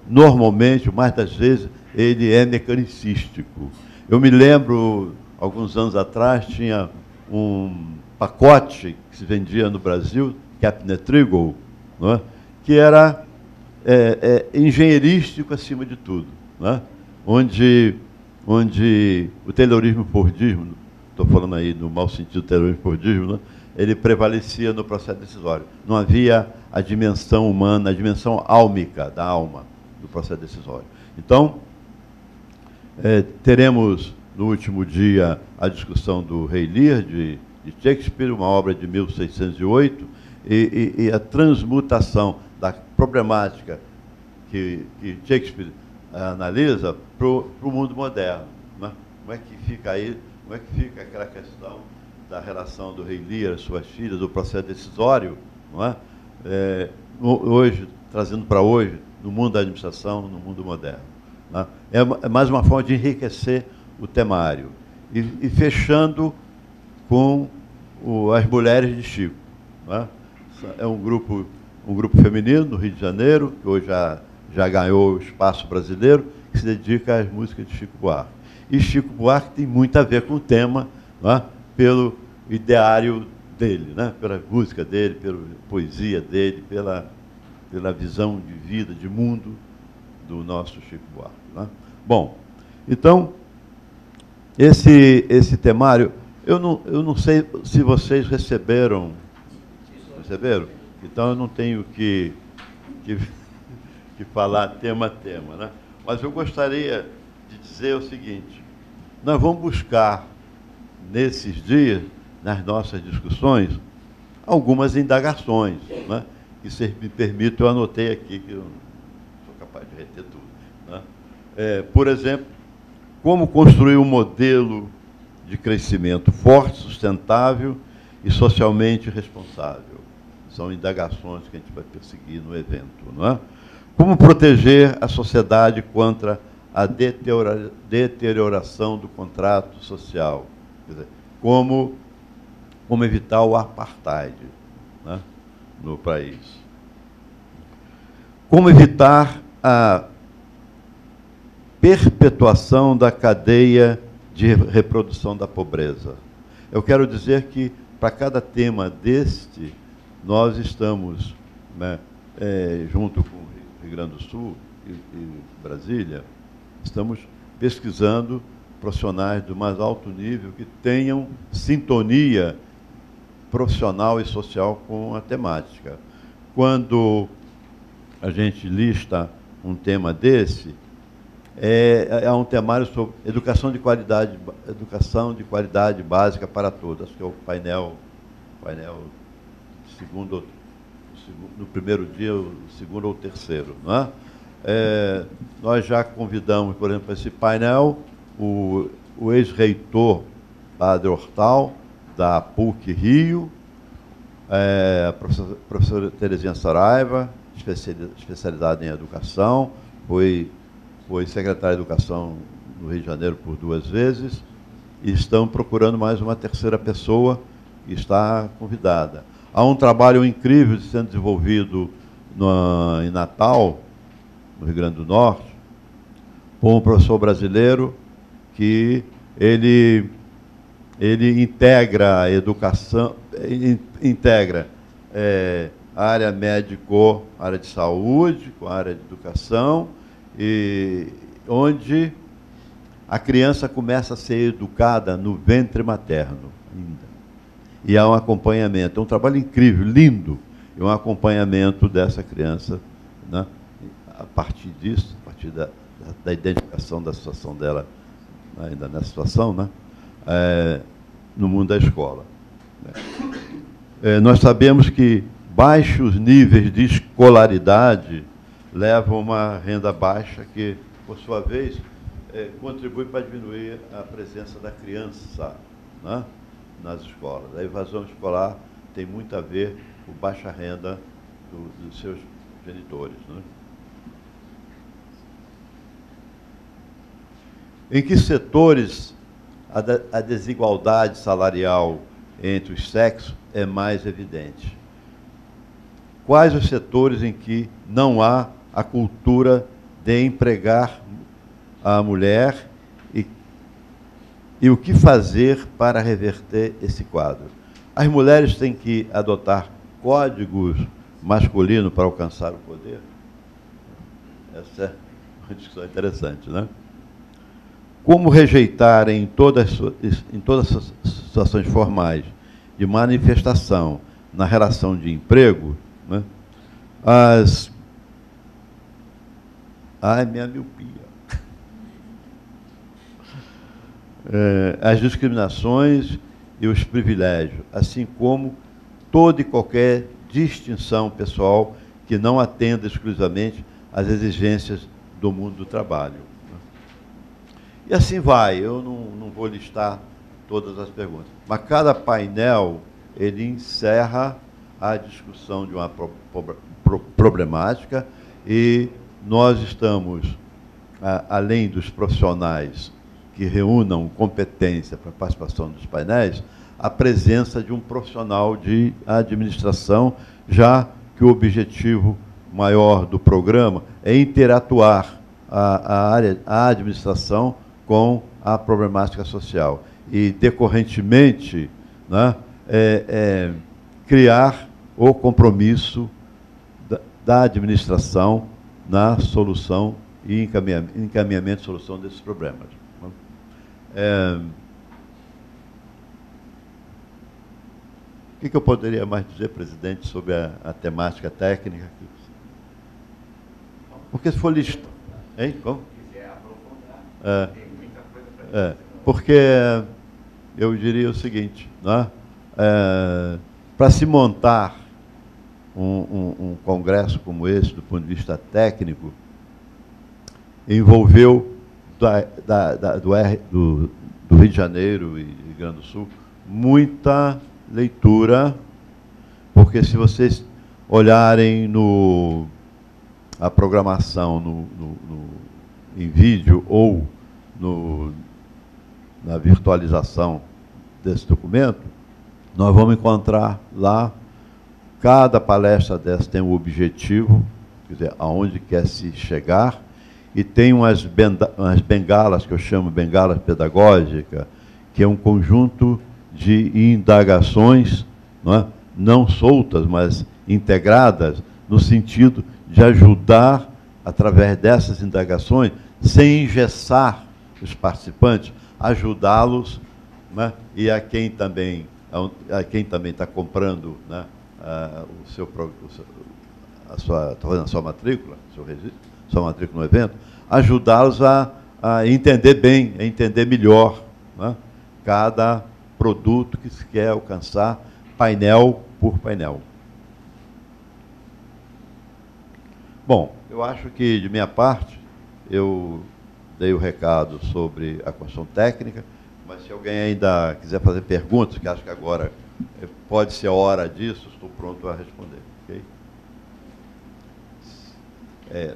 normalmente, mais das vezes, ele é mecanicístico. Eu me lembro, alguns anos atrás, tinha um pacote que se vendia no Brasil, Capnetrigo, não é? Que era engenheirístico acima de tudo, né? Onde o taylorismo-fordismo, estou falando aí no mau sentido do taylorismo-fordismo, né? Ele prevalecia no processo decisório. Não havia a dimensão humana, a dimensão álmica da alma do processo decisório. Então, teremos no último dia a discussão do Rei Lear, de Shakespeare, uma obra de 1608, e a transmutação da problemática que Shakespeare analisa para o mundo moderno, né? Como é que fica aí como é que fica aquela questão da relação do rei Lear, suas filhas, do processo decisório, não é? Hoje, trazendo para hoje, no mundo da administração, no mundo moderno. Né? É mais uma forma de enriquecer o temário. E fechando com as mulheres de Chico. Né? É um grupo feminino no Rio de Janeiro, que hoje já ganhou o espaço brasileiro, que se dedica às músicas de Chico Buarque. E Chico Buarque tem muito a ver com o tema, né? Pelo ideário dele, né? Pela música dele, pela poesia dele, pela visão de vida, de mundo do nosso Chico Buarque. Né? Bom, então, esse temário, eu não sei se vocês receberam. Receberam? Então eu não tenho que falar tema a tema, né? Mas eu gostaria de dizer o seguinte: nós vamos buscar, nesses dias, nas nossas discussões, algumas indagações, né? Que, se me permite, eu anotei aqui, que eu não sou capaz de reter tudo. Né? Por exemplo, como construir um modelo de crescimento forte, sustentável e socialmente responsável. São indagações que a gente vai perseguir no evento. Não é? Como proteger a sociedade contra a deterioração do contrato social. Quer dizer, como evitar o apartheid, né, no país. Como evitar a perpetuação da cadeia de reprodução da pobreza. Eu quero dizer que, para cada tema deste, nós estamos, né, junto com o Rio Grande do Sul e Brasília, estamos pesquisando profissionais do mais alto nível que tenham sintonia profissional e social com a temática. Quando a gente lista um tema desse, é um temário sobre educação de qualidade básica para todos. Acho que é o painel no primeiro dia, o segundo ou terceiro. Não é? Nós já convidamos, por exemplo, para esse painel, o ex-reitor Padre Hortal, da PUC Rio, a professora Terezinha Saraiva, especializada em educação, foi secretária de Educação no Rio de Janeiro por 2 vezes, e estão procurando mais uma terceira pessoa que está convidada. Há um trabalho incrível sendo desenvolvido em Natal, no Rio Grande do Norte, por um professor brasileiro que ele integra a educação, integra a área médico, a área de saúde, com a área de educação, e onde a criança começa a ser educada no ventre materno ainda. E há um acompanhamento, é um trabalho incrível, lindo, e um acompanhamento dessa criança, né, a partir disso, a partir da identificação da situação dela, ainda nessa situação, né, no mundo da escola. Nós sabemos que baixos níveis de escolaridade levam a uma renda baixa que, por sua vez, contribui para diminuir a presença da criança, né, nas escolas. A evasão escolar tem muito a ver com baixa renda dos seus genitores. Né? Em que setores a desigualdade salarial entre os sexos é mais evidente? Quais os setores em que não há a cultura de empregar a mulher e o que fazer para reverter esse quadro? As mulheres têm que adotar códigos masculinos para alcançar o poder? Essa é uma discussão interessante, né? Como rejeitar em todas as situações formais de manifestação na relação de emprego, né, minha miopia. As discriminações e os privilégios, assim como toda e qualquer distinção pessoal que não atenda exclusivamente às exigências do mundo do trabalho. E assim vai, eu não vou listar todas as perguntas. Mas cada painel, ele encerra a discussão de uma problemática, e nós estamos, além dos profissionais que reúnam competência para a participação dos painéis, a presença de um profissional de administração, já que o objetivo maior do programa é interatuar a administração com a problemática social e, decorrentemente, né, criar o compromisso da administração na solução e encaminhamento de solução desses problemas. O que eu poderia mais dizer, presidente, sobre a temática técnica? Porque se for lista... Hein? Como? Porque eu diria o seguinte, né? Para se montar um congresso como esse, do ponto de vista técnico, envolveu do Rio de Janeiro e Rio Grande do Sul muita leitura, porque se vocês olharem a programação em vídeo ou na virtualização desse documento, nós vamos encontrar lá, cada palestra dessa tem um objetivo, quer dizer, aonde quer se chegar, e tem umas bengalas, que eu chamo bengalas pedagógicas, que é um conjunto de indagações, não soltas, mas integradas, no sentido de ajudar, através dessas indagações, sem engessar os participantes, ajudá-los, né? E a quem também está comprando, né, está fazendo a sua matrícula, sua matrícula no evento, ajudá-los a entender bem, a entender melhor, né, cada produto que se quer alcançar, painel por painel. Bom, eu acho que, de minha parte, eu dei o recado sobre a questão técnica, mas se alguém ainda quiser fazer perguntas, que acho que agora pode ser a hora disso, estou pronto a responder. Okay?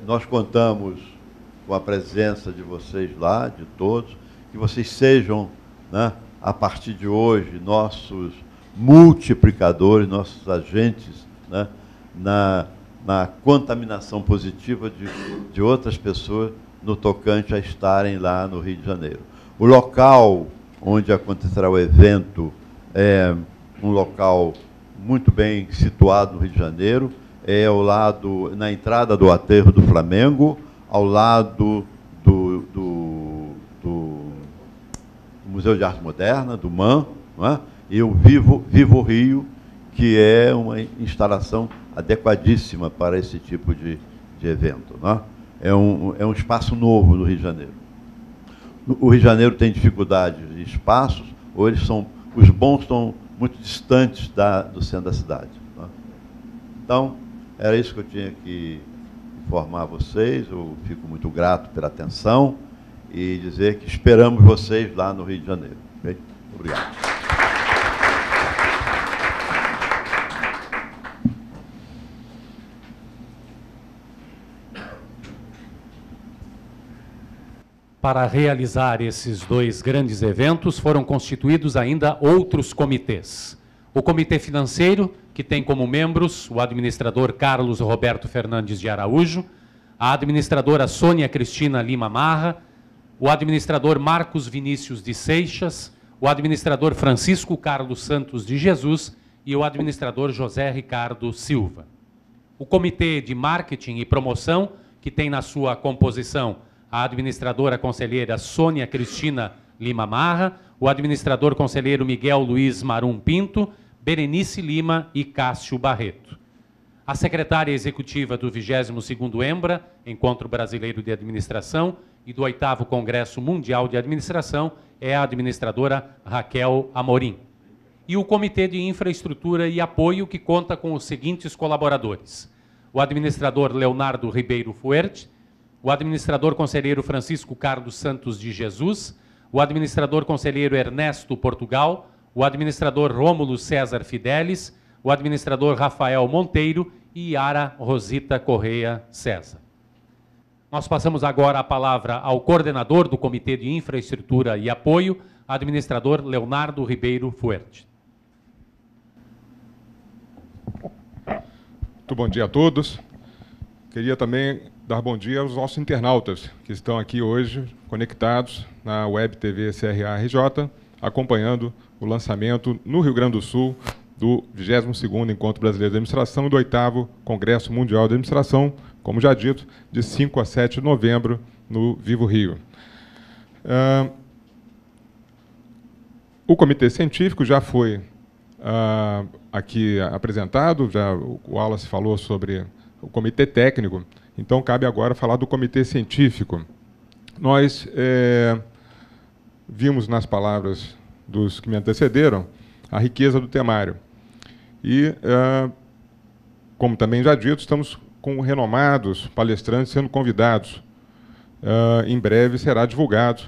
Nós contamos com a presença de vocês lá, de todos, que vocês sejam, né, a partir de hoje, nossos multiplicadores, nossos agentes, né, na contaminação positiva de outras pessoas no tocante a estarem lá no Rio de Janeiro. O local onde acontecerá o evento é um local muito bem situado no Rio de Janeiro, é ao lado, na entrada do Aterro do Flamengo, ao lado do Museu de Arte Moderna, do MAN, não é? E o Vivo Rio, que é uma instalação adequadíssima para esse tipo de evento. Não é? É um espaço novo no Rio de Janeiro. O Rio de Janeiro tem dificuldade de espaços, ou os bons estão muito distantes do centro da cidade. Não é? Então, era isso que eu tinha que informar vocês. Eu fico muito grato pela atenção e dizer que esperamos vocês lá no Rio de Janeiro. Okay? Obrigado. Para realizar esses dois grandes eventos, foram constituídos ainda outros comitês. O Comitê Financeiro, que tem como membros o administrador Carlos Roberto Fernandes de Araújo, a administradora Sônia Cristina Lima Marra, o administrador Marcos Vinícius de Seixas, o administrador Francisco Carlos Santos de Jesus e o administrador José Ricardo Silva. O Comitê de Marketing e Promoção, que tem na sua composição a administradora conselheira Sônia Cristina Lima Marra, o administrador conselheiro Miguel Luiz Marum Pinto, Berenice Lima e Cássio Barreto. A secretária executiva do 22º EMBRA, Encontro Brasileiro de Administração, e do 8º Congresso Mundial de Administração, é a administradora Raquel Amorim. E o Comitê de Infraestrutura e Apoio, que conta com os seguintes colaboradores: o administrador Leonardo Ribeiro Fuerte, o administrador conselheiro Francisco Carlos Santos de Jesus, o administrador conselheiro Ernesto Portugal, o administrador Rômulo César Fidelis, o administrador Rafael Monteiro e Yara Rosita Correia César. Nós passamos agora a palavra ao coordenador do Comitê de Infraestrutura e Apoio, administrador Leonardo Ribeiro Fuerte. Muito bom dia a todos. Queria também dar bom dia aos nossos internautas que estão aqui hoje conectados na Web TV CRA-RJ, acompanhando o lançamento no Rio Grande do Sul do 22º Encontro Brasileiro de Administração e do 8º Congresso Mundial de Administração, como já dito, de 5 a 7 de novembro no Vivo Rio. O Comitê Científico já foi aqui apresentado, já o Wallace falou sobre o Comitê Técnico, então cabe agora falar do Comitê Científico. Nós vimos nas palavras dos que me antecederam a riqueza do temário. E, como também já dito, estamos com renomados palestrantes sendo convidados. Em breve será divulgado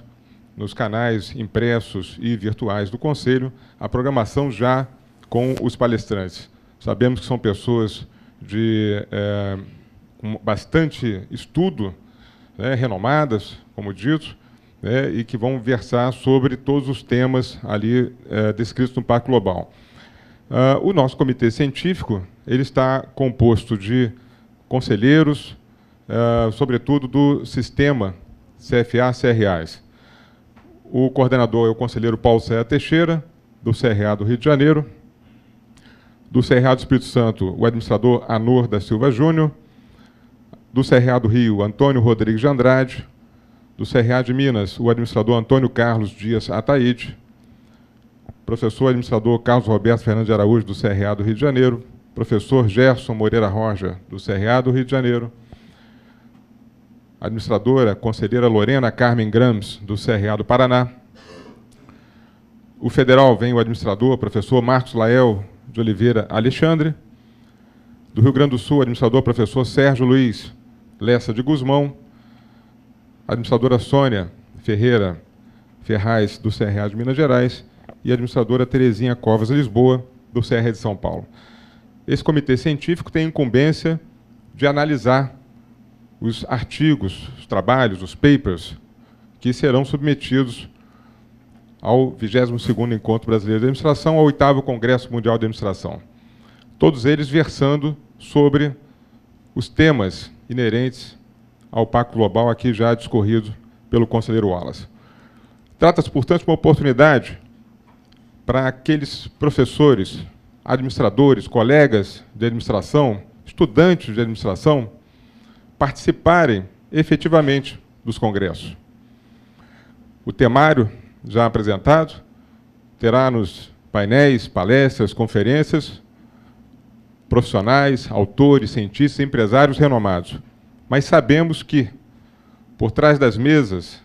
nos canais impressos e virtuais do Conselho a programação já com os palestrantes. Sabemos que são pessoas com bastante estudo, né, renomadas, como dito, né, e que vão versar sobre todos os temas ali descritos no Pacto Global. O nosso comitê científico ele está composto de conselheiros, sobretudo do sistema CFA-CRAs. O coordenador é o conselheiro Paulo Céia Teixeira, do CRA do Rio de Janeiro. Do CRA do Espírito Santo, o administrador Anor da Silva Júnior. Do CRA do Rio, Antônio Rodrigues de Andrade. Do CRA de Minas, o administrador Antônio Carlos Dias Ataíde. Professor administrador Carlos Roberto Fernandes de Araújo, do CRA do Rio de Janeiro. Professor Gerson Moreira Roja, do CRA do Rio de Janeiro. Administradora, conselheira Lorena Carmen Grams, do CRA do Paraná. O federal vem o administrador, professor Marcos Lael de Oliveira Alexandre. Do Rio Grande do Sul, administrador, professor Sérgio Luiz Lessa de Guzmão. Administradora Sônia Ferreira Ferraz, do CRA de Minas Gerais. E a administradora Terezinha Covas Lisboa, do CRA de São Paulo. Esse comitê científico tem a incumbência de analisar os artigos, os trabalhos, os papers, que serão submetidos ao 22º Encontro Brasileiro de Administração, ao 8º Congresso Mundial de Administração. Todos eles versando sobre os temas inerentes ao Pacto Global, aqui já discorrido pelo conselheiro Wallace. Trata-se, portanto, de uma oportunidade para aqueles professores, administradores, colegas de administração, estudantes de administração, participarem efetivamente dos congressos. O temário já apresentado terá nos painéis, palestras, conferências, profissionais, autores, cientistas, empresários renomados. Mas sabemos que, por trás das mesas,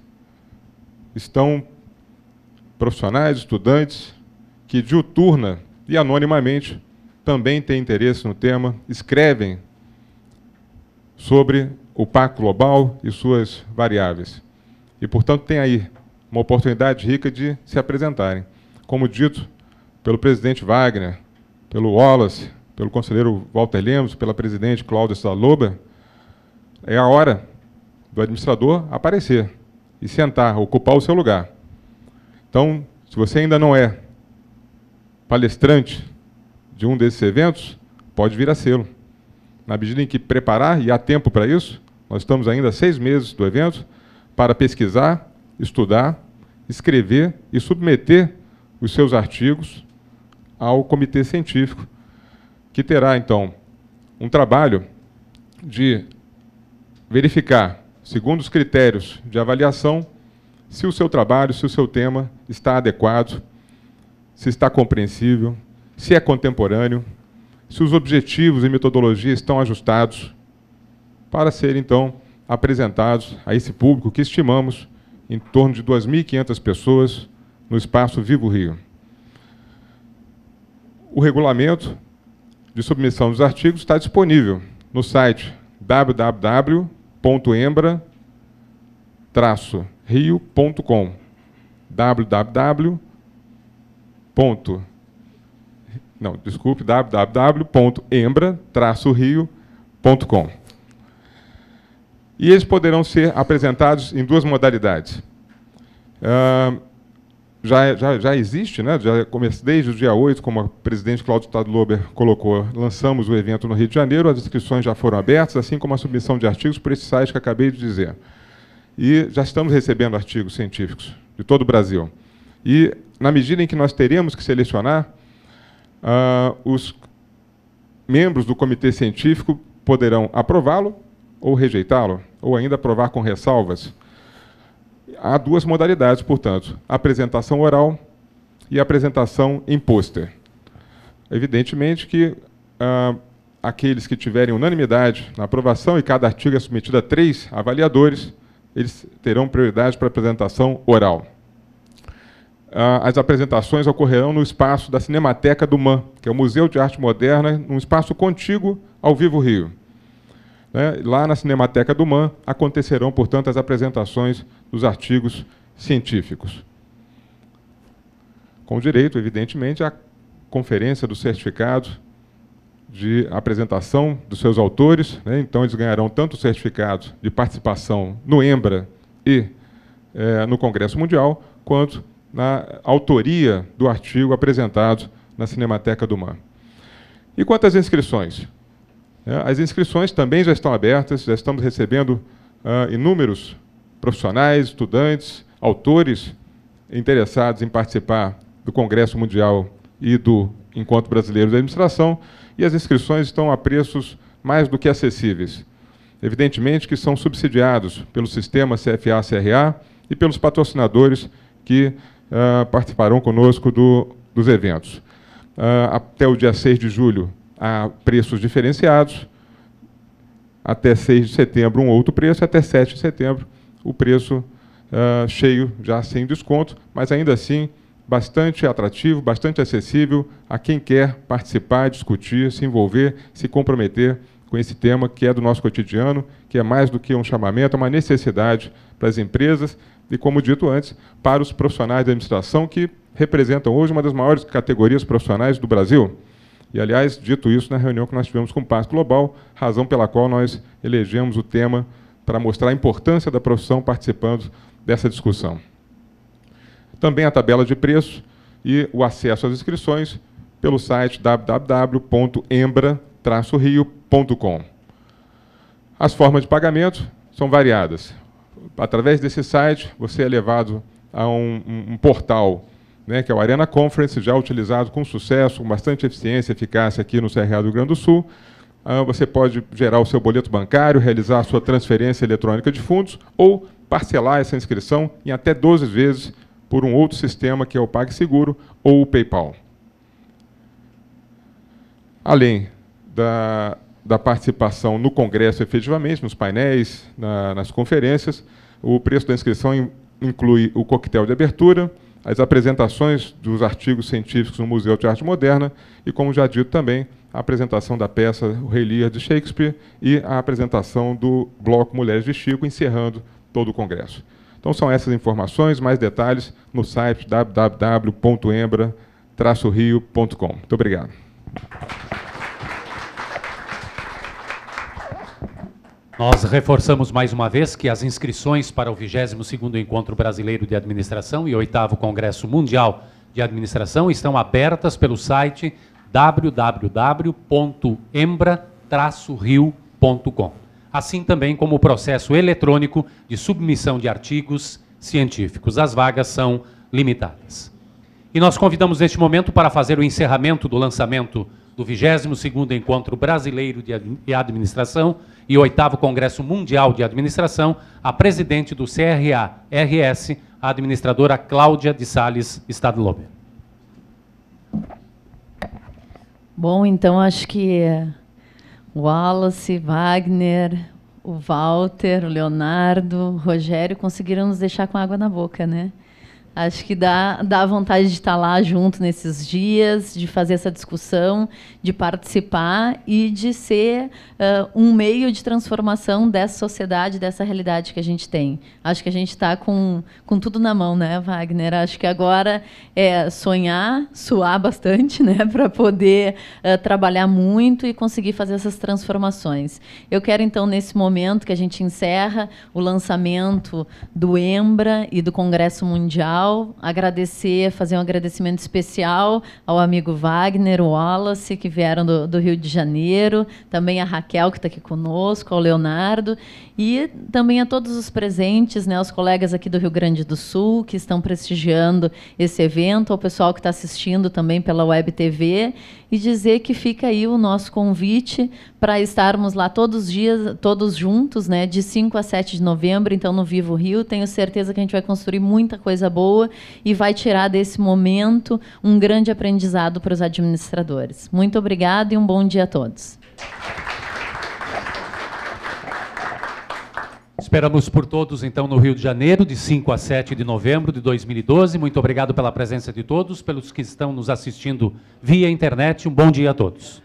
estão profissionais, estudantes, que diuturna e anonimamente também têm interesse no tema, escrevem sobre o Pacto Global e suas variáveis. E, portanto, tem aí uma oportunidade rica de se apresentarem. Como dito pelo presidente Wagner, pelo Wallace, pelo conselheiro Walter Lemos, pela presidente Cláudia Stalober, é a hora do administrador aparecer e sentar, ocupar o seu lugar. Então, se você ainda não é palestrante de um desses eventos, pode vir a sê-lo. Na medida em que preparar, e há tempo para isso, nós estamos ainda a 6 meses do evento, para pesquisar, estudar, escrever e submeter os seus artigos ao comitê científico, que terá, então, um trabalho de verificar, segundo os critérios de avaliação, se o seu trabalho, se o seu tema está adequado, se está compreensível, se é contemporâneo, se os objetivos e metodologia estão ajustados, para serem, então, apresentados a esse público que estimamos em torno de 2.500 pessoas no espaço Vivo Rio. O regulamento de submissão dos artigos está disponível no site www.embra-rio.com. www.embra-rio.com. E eles poderão ser apresentados em duas modalidades. Já existe, né? Desde o dia 8, como o presidente Cláudio Stadlober colocou, lançamos o evento no Rio de Janeiro, as inscrições já foram abertas, assim como a submissão de artigos por esse site que acabei de dizer. E já estamos recebendo artigos científicos de todo o Brasil. E, na medida em que nós teremos que selecionar, os membros do comitê científico poderão aprová-lo ou rejeitá-lo, ou ainda aprovar com ressalvas. Há duas modalidades, portanto, a apresentação oral e a apresentação em pôster. Evidentemente que aqueles que tiverem unanimidade na aprovação e cada artigo é submetido a 3 avaliadores, eles terão prioridade para a apresentação oral. As apresentações ocorrerão no espaço da Cinemateca do MAN, que é o Museu de Arte Moderna, num espaço contíguo ao Vivo Rio. Lá na Cinemateca do MAN acontecerão, portanto, as apresentações dos artigos científicos. Com direito, evidentemente, à conferência do certificado de apresentação dos seus autores. Então, eles ganharão tanto o certificado de participação no EMBRA e no Congresso Mundial, quanto na autoria do artigo apresentado na Cinemateca do MAN. E quanto às inscrições? As inscrições também já estão abertas, já estamos recebendo inúmeros profissionais, estudantes, autores interessados em participar do Congresso Mundial e do Encontro Brasileiro de Administração, e as inscrições estão a preços mais do que acessíveis. Evidentemente que são subsidiados pelo sistema CFA-CRA e pelos patrocinadores que participarão conosco dos eventos. Até o dia 6 de julho, há preços diferenciados, até 6 de setembro um outro preço, até 7 de setembro o preço cheio, já sem desconto, mas ainda assim bastante atrativo, bastante acessível a quem quer participar, discutir, se envolver, se comprometer com esse tema que é do nosso cotidiano, que é mais do que um chamamento, é uma necessidade para as empresas e, como dito antes, para os profissionais da administração que representam hoje uma das maiores categorias profissionais do Brasil. E, aliás, dito isso na reunião que nós tivemos com o Pacto Global, razão pela qual nós elegemos o tema para mostrar a importância da profissão participando dessa discussão. Também a tabela de preços e o acesso às inscrições pelo site www.embra-rio.com. As formas de pagamento são variadas. Através desse site, você é levado a um portal, que é o Arena Conference, já utilizado com sucesso, com bastante eficiência e eficácia aqui no CRA do Rio Grande do Sul. Você pode gerar o seu boleto bancário, realizar a sua transferência eletrônica de fundos ou parcelar essa inscrição em até 12 vezes por um outro sistema, que é o PagSeguro ou o PayPal. Além da participação no Congresso, efetivamente, nos painéis, nas conferências, o preço da inscrição inclui o coquetel de abertura, as apresentações dos artigos científicos no Museu de Arte Moderna e, como já dito também, a apresentação da peça O Rei Lear de Shakespeare e a apresentação do bloco Mulheres de Chico, encerrando todo o Congresso. Então, são essas informações, mais detalhes no site www.embra-rio.com. Muito obrigado. Nós reforçamos mais uma vez que as inscrições para o 22º Encontro Brasileiro de Administração e 8º Congresso Mundial de Administração estão abertas pelo site www.embra-rio.com. Assim também como o processo eletrônico de submissão de artigos científicos. As vagas são limitadas. E nós convidamos neste momento para fazer o encerramento do lançamento do 22º Encontro Brasileiro de Administração e 8º Congresso Mundial de Administração, a presidente do CRA-RS, a administradora Cláudia de Sales Stadlober. Bom, então acho que o Wallace, Wagner, o Walter, o Leonardo, o Rogério conseguiram nos deixar com água na boca, né? Acho que dá vontade de estar lá junto nesses dias, de fazer essa discussão, de participar e de ser um meio de transformação dessa sociedade, dessa realidade que a gente tem. Acho que a gente está com tudo na mão, né, Wagner? Acho que agora é sonhar, suar bastante, né, para poder trabalhar muito e conseguir fazer essas transformações. Eu quero, então, nesse momento que a gente encerra o lançamento do EMBRA e do Congresso Mundial, fazer um agradecimento especial ao amigo Wagner, o Wallace, que vieram do Rio de Janeiro, também a Raquel, que está aqui conosco, ao Leonardo, e também a todos os presentes, né, os colegas aqui do Rio Grande do Sul, que estão prestigiando esse evento, ao pessoal que está assistindo também pela Web TV, e dizer que fica aí o nosso convite para estarmos lá todos os dias, todos juntos, né, de 5 a 7 de novembro, então no Vivo Rio. Tenho certeza que a gente vai construir muita coisa boa e vai tirar desse momento um grande aprendizado para os administradores. Muito obrigada e um bom dia a todos. Esperamos por todos, então, no Rio de Janeiro, de 5 a 7 de novembro de 2012. Muito obrigado pela presença de todos, pelos que estão nos assistindo via internet. Um bom dia a todos.